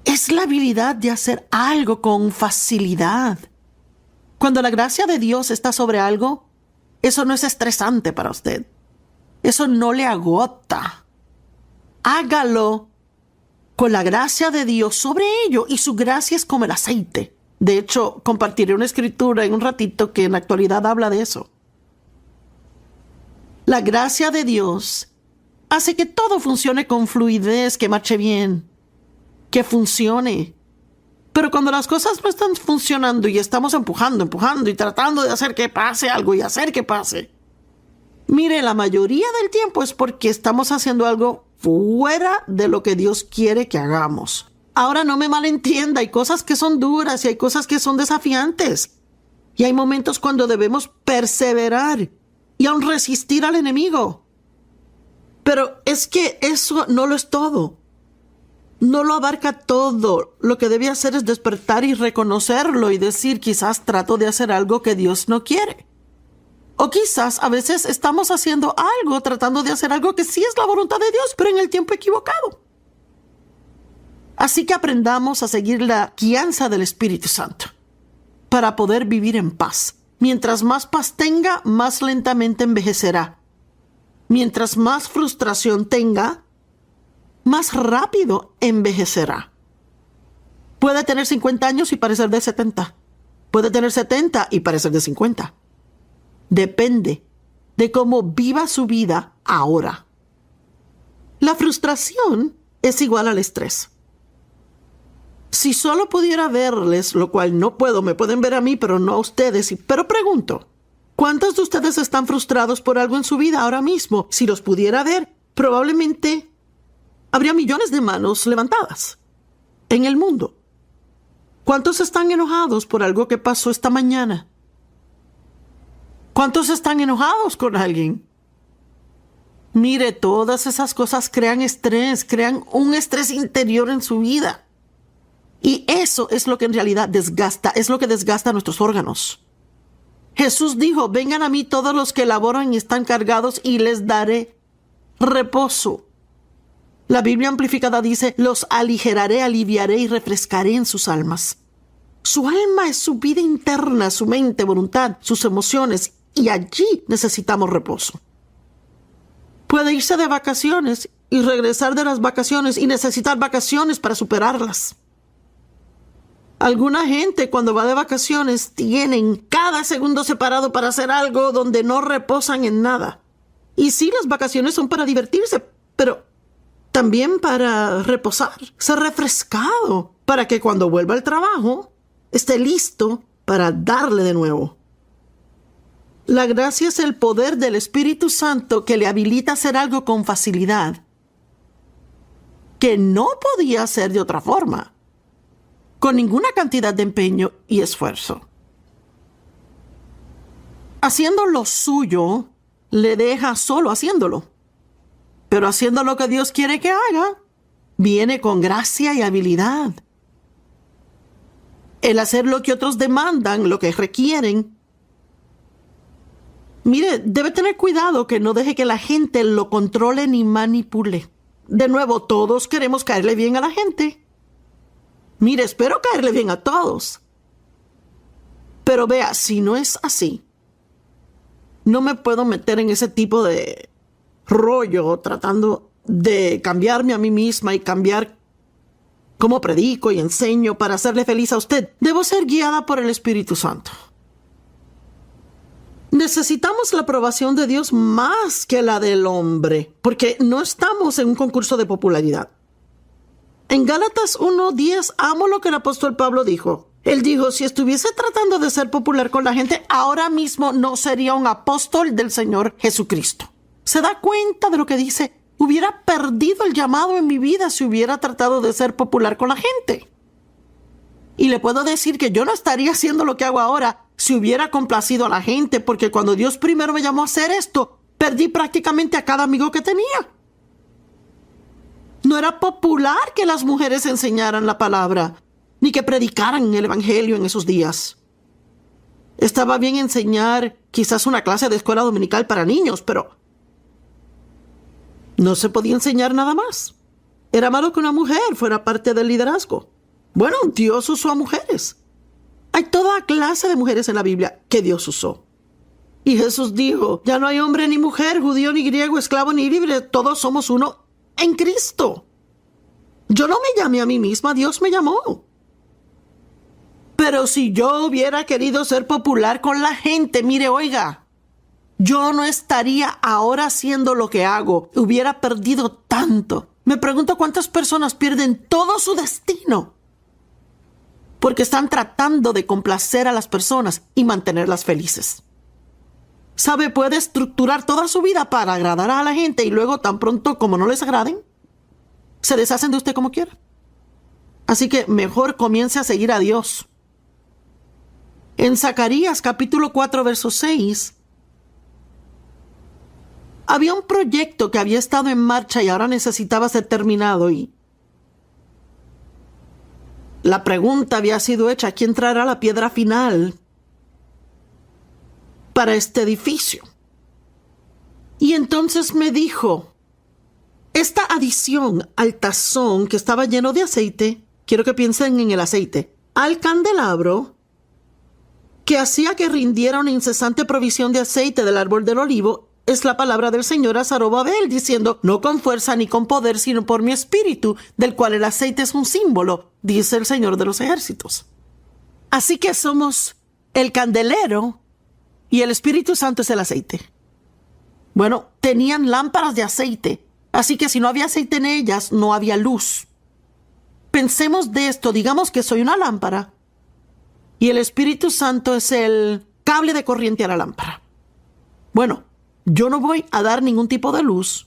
S1: Es la habilidad de hacer algo con facilidad. Cuando la gracia de Dios está sobre algo, eso no es estresante para usted. Eso no le agota. Hágalo con la gracia de Dios sobre ello, y su gracia es como el aceite. De hecho, compartiré una escritura en un ratito que en la actualidad habla de eso. La gracia de Dios hace que todo funcione con fluidez, que marche bien, que funcione. Pero cuando las cosas no están funcionando y estamos empujando y tratando de hacer que pase algo y hacer que pase, mire, la mayoría del tiempo es porque estamos haciendo algo fuera de lo que Dios quiere que hagamos. Ahora no me malentienda, hay cosas que son duras y hay cosas que son desafiantes. Y hay momentos cuando debemos perseverar y aún resistir al enemigo. Pero es que eso no lo es todo. No lo abarca todo. Lo que debe hacer es despertar y reconocerlo y decir, quizás trato de hacer algo que Dios no quiere. O quizás a veces estamos haciendo algo, tratando de hacer algo que sí es la voluntad de Dios, pero en el tiempo equivocado. Así que aprendamos a seguir la guianza del Espíritu Santo para poder vivir en paz. Mientras más paz tenga, más lentamente envejecerá. Mientras más frustración tenga, más rápido envejecerá. Puede tener 50 años y parecer de 70. Puede tener 70 y parecer de 50. Depende de cómo viva su vida ahora. La frustración es igual al estrés. Si solo pudiera verles, lo cual no puedo, me pueden ver a mí, pero no a ustedes. Pero pregunto, ¿cuántos de ustedes están frustrados por algo en su vida ahora mismo? Si los pudiera ver, probablemente habría millones de manos levantadas en el mundo. ¿Cuántos están enojados por algo que pasó esta mañana? ¿Cuántos están enojados con alguien? Mire, todas esas cosas crean estrés, crean un estrés interior en su vida. Y eso es lo que en realidad desgasta, es lo que desgasta nuestros órganos. Jesús dijo, vengan a mí todos los que laboran y están cargados y les daré reposo. La Biblia amplificada dice, los aligeraré, aliviaré y refrescaré en sus almas. Su alma es su vida interna, su mente, voluntad, sus emociones, y allí necesitamos reposo. Puede irse de vacaciones y regresar de las vacaciones y necesitar vacaciones para superarlas. Alguna gente cuando va de vacaciones tienen cada segundo separado para hacer algo donde no reposan en nada. Y sí, las vacaciones son para divertirse, pero también para reposar, ser refrescado, para que cuando vuelva al trabajo esté listo para darle de nuevo. La gracia es el poder del Espíritu Santo que le habilita a hacer algo con facilidad, que no podía hacer de otra forma, con ninguna cantidad de empeño y esfuerzo. Haciendo lo suyo, le deja solo haciéndolo. Pero haciendo lo que Dios quiere que haga, viene con gracia y habilidad. El hacer lo que otros demandan, lo que requieren. Mire, debe tener cuidado que no deje que la gente lo controle ni manipule. De nuevo, todos queremos caerle bien a la gente. Mire, espero caerle bien a todos. Pero vea, si no es así, no me puedo meter en ese tipo de rollo tratando de cambiarme a mí misma y cambiar cómo predico y enseño para hacerle feliz a usted. Debo ser guiada por el Espíritu Santo. Necesitamos la aprobación de Dios más que la del hombre, porque no estamos en un concurso de popularidad. En Gálatas 1:10 amo lo que el apóstol Pablo dijo. Él dijo, si estuviese tratando de ser popular con la gente, ahora mismo no sería un apóstol del Señor Jesucristo. ¿Se da cuenta de lo que dice? Hubiera perdido el llamado en mi vida si hubiera tratado de ser popular con la gente. Y le puedo decir que yo no estaría haciendo lo que hago ahora si hubiera complacido a la gente, porque cuando Dios primero me llamó a hacer esto, perdí prácticamente a cada amigo que tenía. No era popular que las mujeres enseñaran la palabra, ni que predicaran el evangelio en esos días. Estaba bien enseñar quizás una clase de escuela dominical para niños, pero no se podía enseñar nada más. Era malo que una mujer fuera parte del liderazgo. Bueno, Dios usó a mujeres. Hay toda clase de mujeres en la Biblia que Dios usó. Y Jesús dijo, ya no hay hombre ni mujer, judío ni griego, esclavo ni libre, todos somos uno en Cristo. Yo no me llamé a mí misma, Dios me llamó. Pero si yo hubiera querido ser popular con la gente, mire, oiga, yo no estaría ahora haciendo lo que hago. Hubiera perdido tanto. Me pregunto cuántas personas pierden todo su destino porque están tratando de complacer a las personas y mantenerlas felices. ¿Sabe? Puede estructurar toda su vida para agradar a la gente y luego tan pronto como no les agraden, se deshacen de usted como quiera. Así que mejor comience a seguir a Dios. En Zacarías capítulo 4, verso 6, había un proyecto que había estado en marcha y ahora necesitaba ser terminado y la pregunta había sido hecha, ¿quién traerá la piedra final para este edificio? Y entonces me dijo, esta adición al tazón que estaba lleno de aceite, quiero que piensen en el aceite, al candelabro, que hacía que rindiera una incesante provisión de aceite del árbol del olivo, es la palabra del Señor a Zorobabel, diciendo, no con fuerza ni con poder, sino por mi espíritu, del cual el aceite es un símbolo, dice el Señor de los ejércitos. Así que somos el candelero y el Espíritu Santo es el aceite. Bueno, tenían lámparas de aceite, así que si no había aceite en ellas, no había luz. Pensemos de esto, digamos que soy una lámpara y el Espíritu Santo es el cable de corriente a la lámpara. Bueno, yo no voy a dar ningún tipo de luz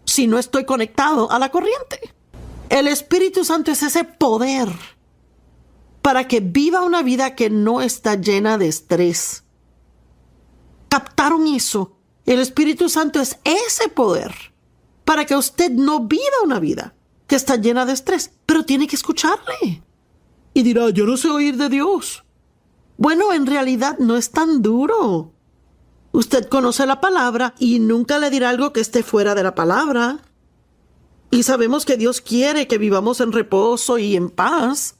S1: si no estoy conectado a la corriente. El Espíritu Santo es ese poder para que viva una vida que no está llena de estrés. ¿Captaron eso? El Espíritu Santo es ese poder para que usted no viva una vida que está llena de estrés, pero tiene que escucharle. Y dirá, yo no sé oír de Dios. Bueno, en realidad no es tan duro. Usted conoce la palabra y nunca le dirá algo que esté fuera de la palabra. Y sabemos que Dios quiere que vivamos en reposo y en paz.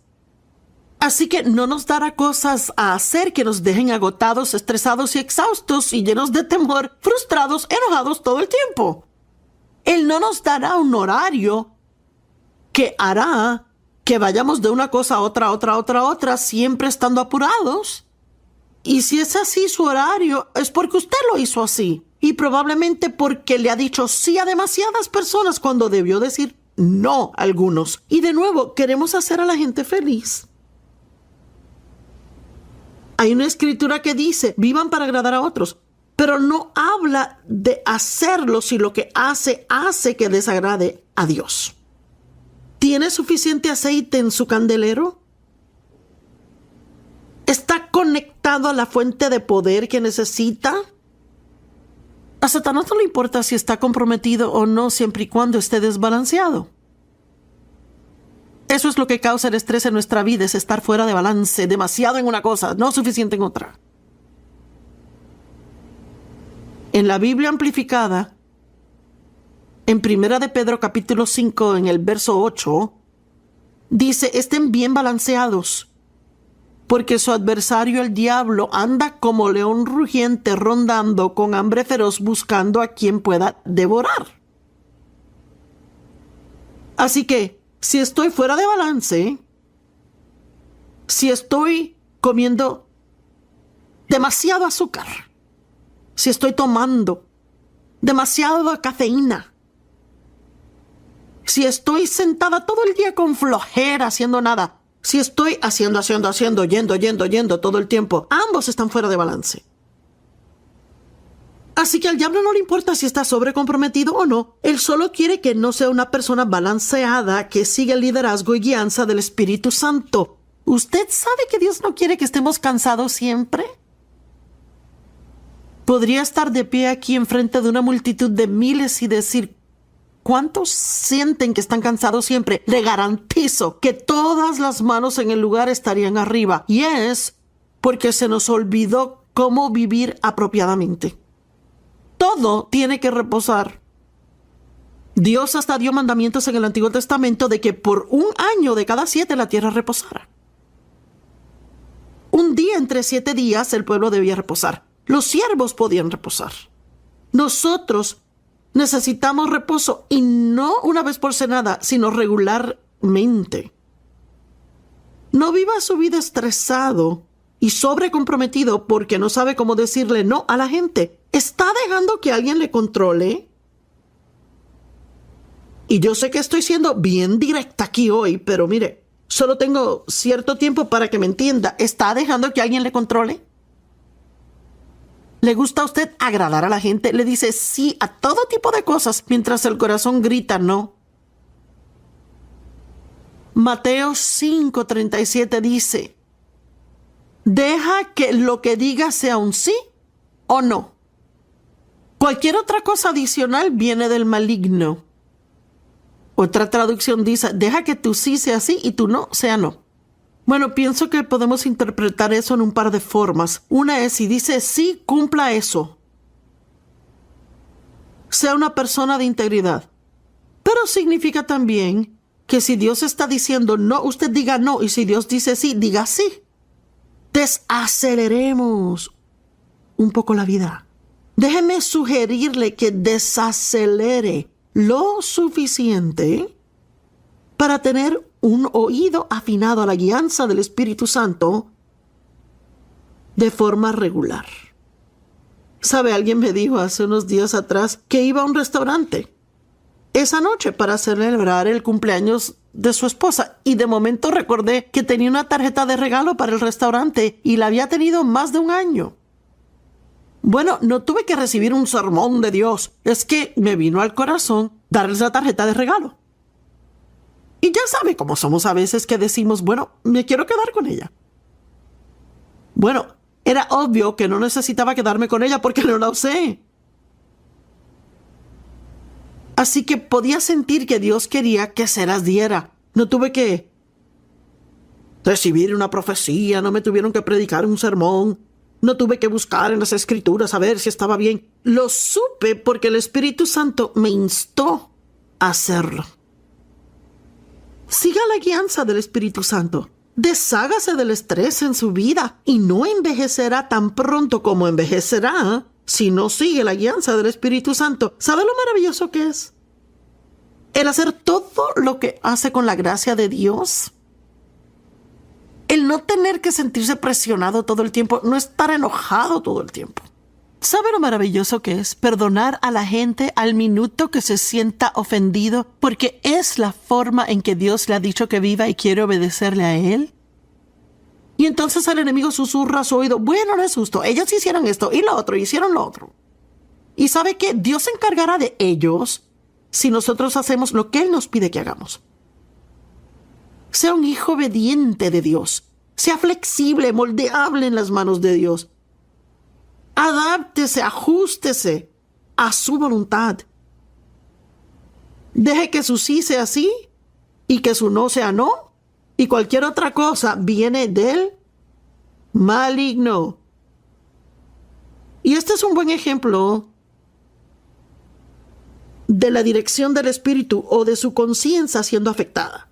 S1: Así que no nos dará cosas a hacer que nos dejen agotados, estresados y exhaustos y llenos de temor, frustrados, enojados todo el tiempo. Él no nos dará un horario que hará que vayamos de una cosa a otra, siempre estando apurados. Y si es así su horario, es porque usted lo hizo así. Y probablemente porque le ha dicho sí a demasiadas personas cuando debió decir no a algunos. Y de nuevo, queremos hacer a la gente feliz. Hay una escritura que dice, vivan para agradar a otros, pero no habla de hacerlo si lo que hace que desagrade a Dios. ¿Tiene suficiente aceite en su candelero? ¿Está conectado a la fuente de poder que necesita? A Satanás no le importa si está comprometido o no, siempre y cuando esté desbalanceado. Eso es lo que causa el estrés en nuestra vida, es estar fuera de balance, demasiado en una cosa, no suficiente en otra. En la Biblia amplificada, en 1 de Pedro capítulo 5, en el verso 8, dice, estén bien balanceados, porque su adversario el diablo anda como león rugiente rondando con hambre feroz buscando a quien pueda devorar. Así que, si estoy fuera de balance, si estoy comiendo demasiado azúcar, si estoy tomando demasiada cafeína, si estoy sentada todo el día con flojera haciendo nada, si estoy haciendo, yendo todo el tiempo, ambos están fuera de balance. Así que al diablo no le importa si está sobrecomprometido o no. Él solo quiere que no sea una persona balanceada que siga el liderazgo y guianza del Espíritu Santo. ¿Usted sabe que Dios no quiere que estemos cansados siempre? Podría estar de pie aquí enfrente de una multitud de miles y decir, ¿cuántos sienten que están cansados siempre? Le garantizo que todas las manos en el lugar estarían arriba. Y es porque se nos olvidó cómo vivir apropiadamente. Todo tiene que reposar. Dios hasta dio mandamientos en el Antiguo Testamento de que por un año de cada 7 la tierra reposara. Un día entre 7 días el pueblo debía reposar. Los siervos podían reposar. Nosotros necesitamos reposo y no una vez por semana, sino regularmente. No viva su vida estresado y sobrecomprometido porque no sabe cómo decirle no a la gente. ¿Está dejando que alguien le controle? Y yo sé que estoy siendo bien directa aquí hoy, pero mire, solo tengo cierto tiempo para que me entienda. ¿Está dejando que alguien le controle? ¿Le gusta a usted agradar a la gente? Le dice sí a todo tipo de cosas mientras el corazón grita no. Mateo 5:37 dice, deja que lo que diga sea un sí o no. Cualquier otra cosa adicional viene del maligno. Otra traducción dice, deja que tu sí sea sí y tu no sea no. Bueno, pienso que podemos interpretar eso en un par de formas. Una es, si dice sí, cumpla eso. Sea una persona de integridad. Pero significa también que si Dios está diciendo no, usted diga no. Y si Dios dice sí, diga sí. Desaceleremos un poco la vida. Déjeme sugerirle que desacelere lo suficiente para tener un oído afinado a la guianza del Espíritu Santo de forma regular. ¿Sabe? Alguien me dijo hace unos días atrás que iba a un restaurante esa noche para celebrar el cumpleaños de su esposa, y de momento recordé que tenía una tarjeta de regalo para el restaurante y la había tenido más de un año. Bueno, no tuve que recibir un sermón de Dios, es que me vino al corazón darles la tarjeta de regalo. Y ya sabe cómo somos a veces, que decimos, bueno, me quiero quedar con ella. Bueno, era obvio que no necesitaba quedarme con ella porque no la usé. Así que podía sentir que Dios quería que se las diera. No tuve que recibir una profecía, no me tuvieron que predicar un sermón, no tuve que buscar en las Escrituras a ver si estaba bien. Lo supe porque el Espíritu Santo me instó a hacerlo. Siga la guianza del Espíritu Santo. Deshágase del estrés en su vida y no envejecerá tan pronto como envejecerá si no sigue la guianza del Espíritu Santo. ¿Sabe lo maravilloso que es? El hacer todo lo que hace con la gracia de Dios. El no tener que sentirse presionado todo el tiempo, no estar enojado todo el tiempo. ¿Sabe lo maravilloso que es perdonar a la gente al minuto que se sienta ofendido porque es la forma en que Dios le ha dicho que viva y quiere obedecerle a Él? Y entonces el enemigo susurra a su oído, bueno, no es justo, ellos hicieron esto y lo otro, hicieron lo otro. Y sabe que Dios se encargará de ellos si nosotros hacemos lo que Él nos pide que hagamos. Sea un hijo obediente de Dios, sea flexible, moldeable en las manos de Dios. Adáptese, ajústese a su voluntad. Deje que su sí sea sí y que su no sea no, y cualquier otra cosa viene del maligno. Y este es un buen ejemplo de la dirección del espíritu o de su conciencia siendo afectada.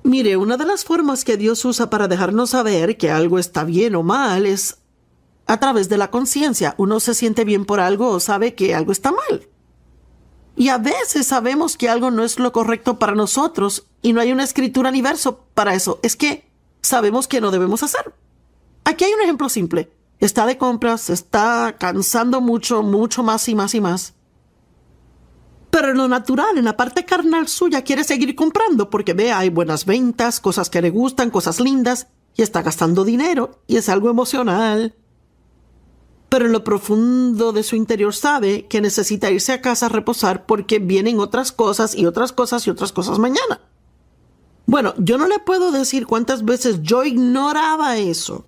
S1: Mire, una de las formas que Dios usa para dejarnos saber que algo está bien o mal es a través de la conciencia. Uno se siente bien por algo o sabe que algo está mal. Y a veces sabemos que algo no es lo correcto para nosotros y no hay una escritura ni verso para eso. Es que sabemos que no debemos hacer. Aquí hay un ejemplo simple. Está de compras, se está cansando mucho más y más y más. Pero en lo natural, en la parte carnal suya, quiere seguir comprando porque ve, hay buenas ventas, cosas que le gustan, cosas lindas, y está gastando dinero, y es algo emocional. Pero en lo profundo de su interior sabe que necesita irse a casa a reposar porque vienen otras cosas y otras cosas y otras cosas mañana. Bueno, yo no le puedo decir cuántas veces yo ignoraba eso.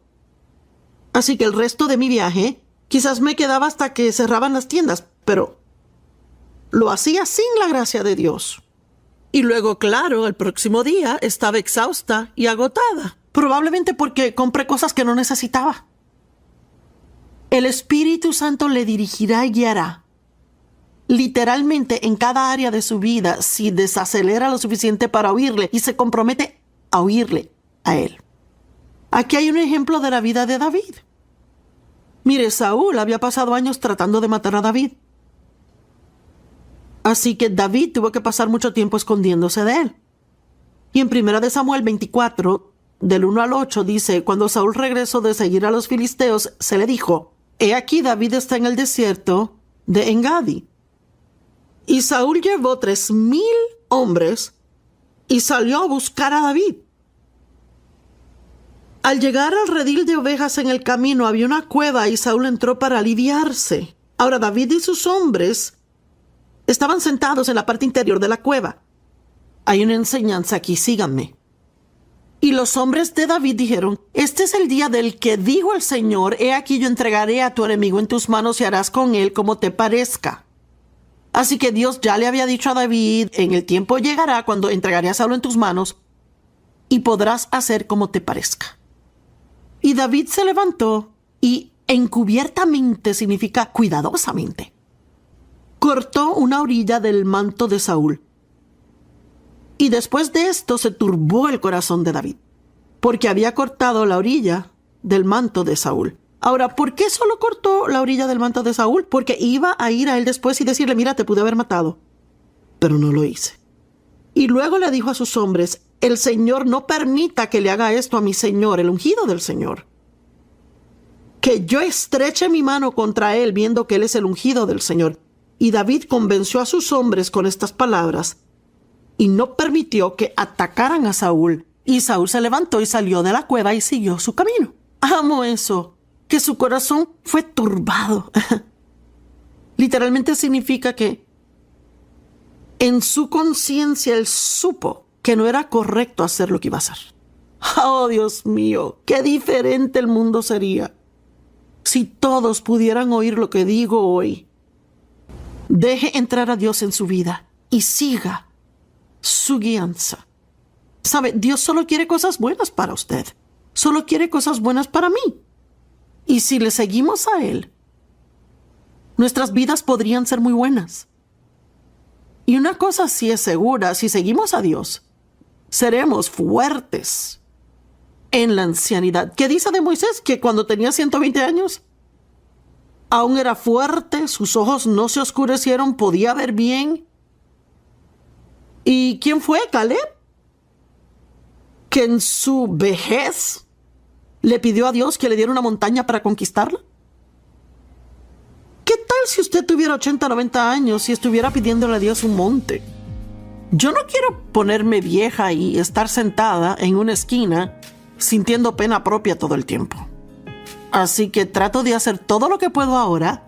S1: Así que el resto de mi viaje quizás me quedaba hasta que cerraban las tiendas, pero lo hacía sin la gracia de Dios. Y luego, claro, el próximo día estaba exhausta y agotada, probablemente porque compré cosas que no necesitaba. El Espíritu Santo le dirigirá y guiará, literalmente en cada área de su vida, si desacelera lo suficiente para oírle y se compromete a oírle a Él. Aquí hay un ejemplo de la vida de David. Mire, Saúl había pasado años tratando de matar a David. Así que David tuvo que pasar mucho tiempo escondiéndose de él. Y en 1 Samuel 24, del 1 al 8, dice, cuando Saúl regresó de seguir a los filisteos, se le dijo, he aquí David está en el desierto de Engadi. Y Saúl llevó 3,000 hombres y salió a buscar a David. Al llegar al redil de ovejas en el camino había una cueva y Saúl entró para aliviarse. Ahora David y sus hombres estaban sentados en la parte interior de la cueva. Hay una enseñanza aquí, síganme. Y los hombres de David dijeron, este es el día del que dijo el Señor, he aquí yo entregaré a tu enemigo en tus manos y harás con él como te parezca. Así que Dios ya le había dicho a David, en el tiempo llegará cuando entregaré a Saúl en tus manos y podrás hacer como te parezca. Y David se levantó y encubiertamente significa cuidadosamente. Cortó una orilla del manto de Saúl. Y después de esto se turbó el corazón de David, porque había cortado la orilla del manto de Saúl. Ahora, ¿por qué solo cortó la orilla del manto de Saúl? Porque iba a ir a él después y decirle, mira, te pude haber matado, pero no lo hice. Y luego le dijo a sus hombres, el Señor no permita que le haga esto a mi Señor, el ungido del Señor. que yo estreche mi mano contra él, viendo que él es el ungido del Señor. Y David convenció a sus hombres con estas palabras y no permitió que atacaran a Saúl. Y Saúl se levantó y salió de la cueva y siguió su camino. Amo eso, que su corazón fue turbado. Literalmente significa que en su conciencia él supo que no era correcto hacer lo que iba a hacer. Oh, Dios mío, qué diferente el mundo sería si todos pudieran oír lo que digo hoy. Deje entrar a Dios en su vida y siga su guianza. ¿Sabe? Dios solo quiere cosas buenas para usted. Solo quiere cosas buenas para mí. Y si le seguimos a Él, nuestras vidas podrían ser muy buenas. Y una cosa sí es segura, si seguimos a Dios, seremos fuertes en la ancianidad. ¿Qué dice de Moisés? Que cuando tenía 120 años, aún era fuerte, sus ojos no se oscurecieron, podía ver bien. ¿Y quién fue? Caleb, que en su vejez le pidió a Dios que le diera una montaña para conquistarla. ¿Qué tal si usted tuviera 80, 90 años y estuviera pidiéndole a Dios un monte? Yo no quiero ponerme vieja y estar sentada en una esquina sintiendo pena propia todo el tiempo. Así que trato de hacer todo lo que puedo ahora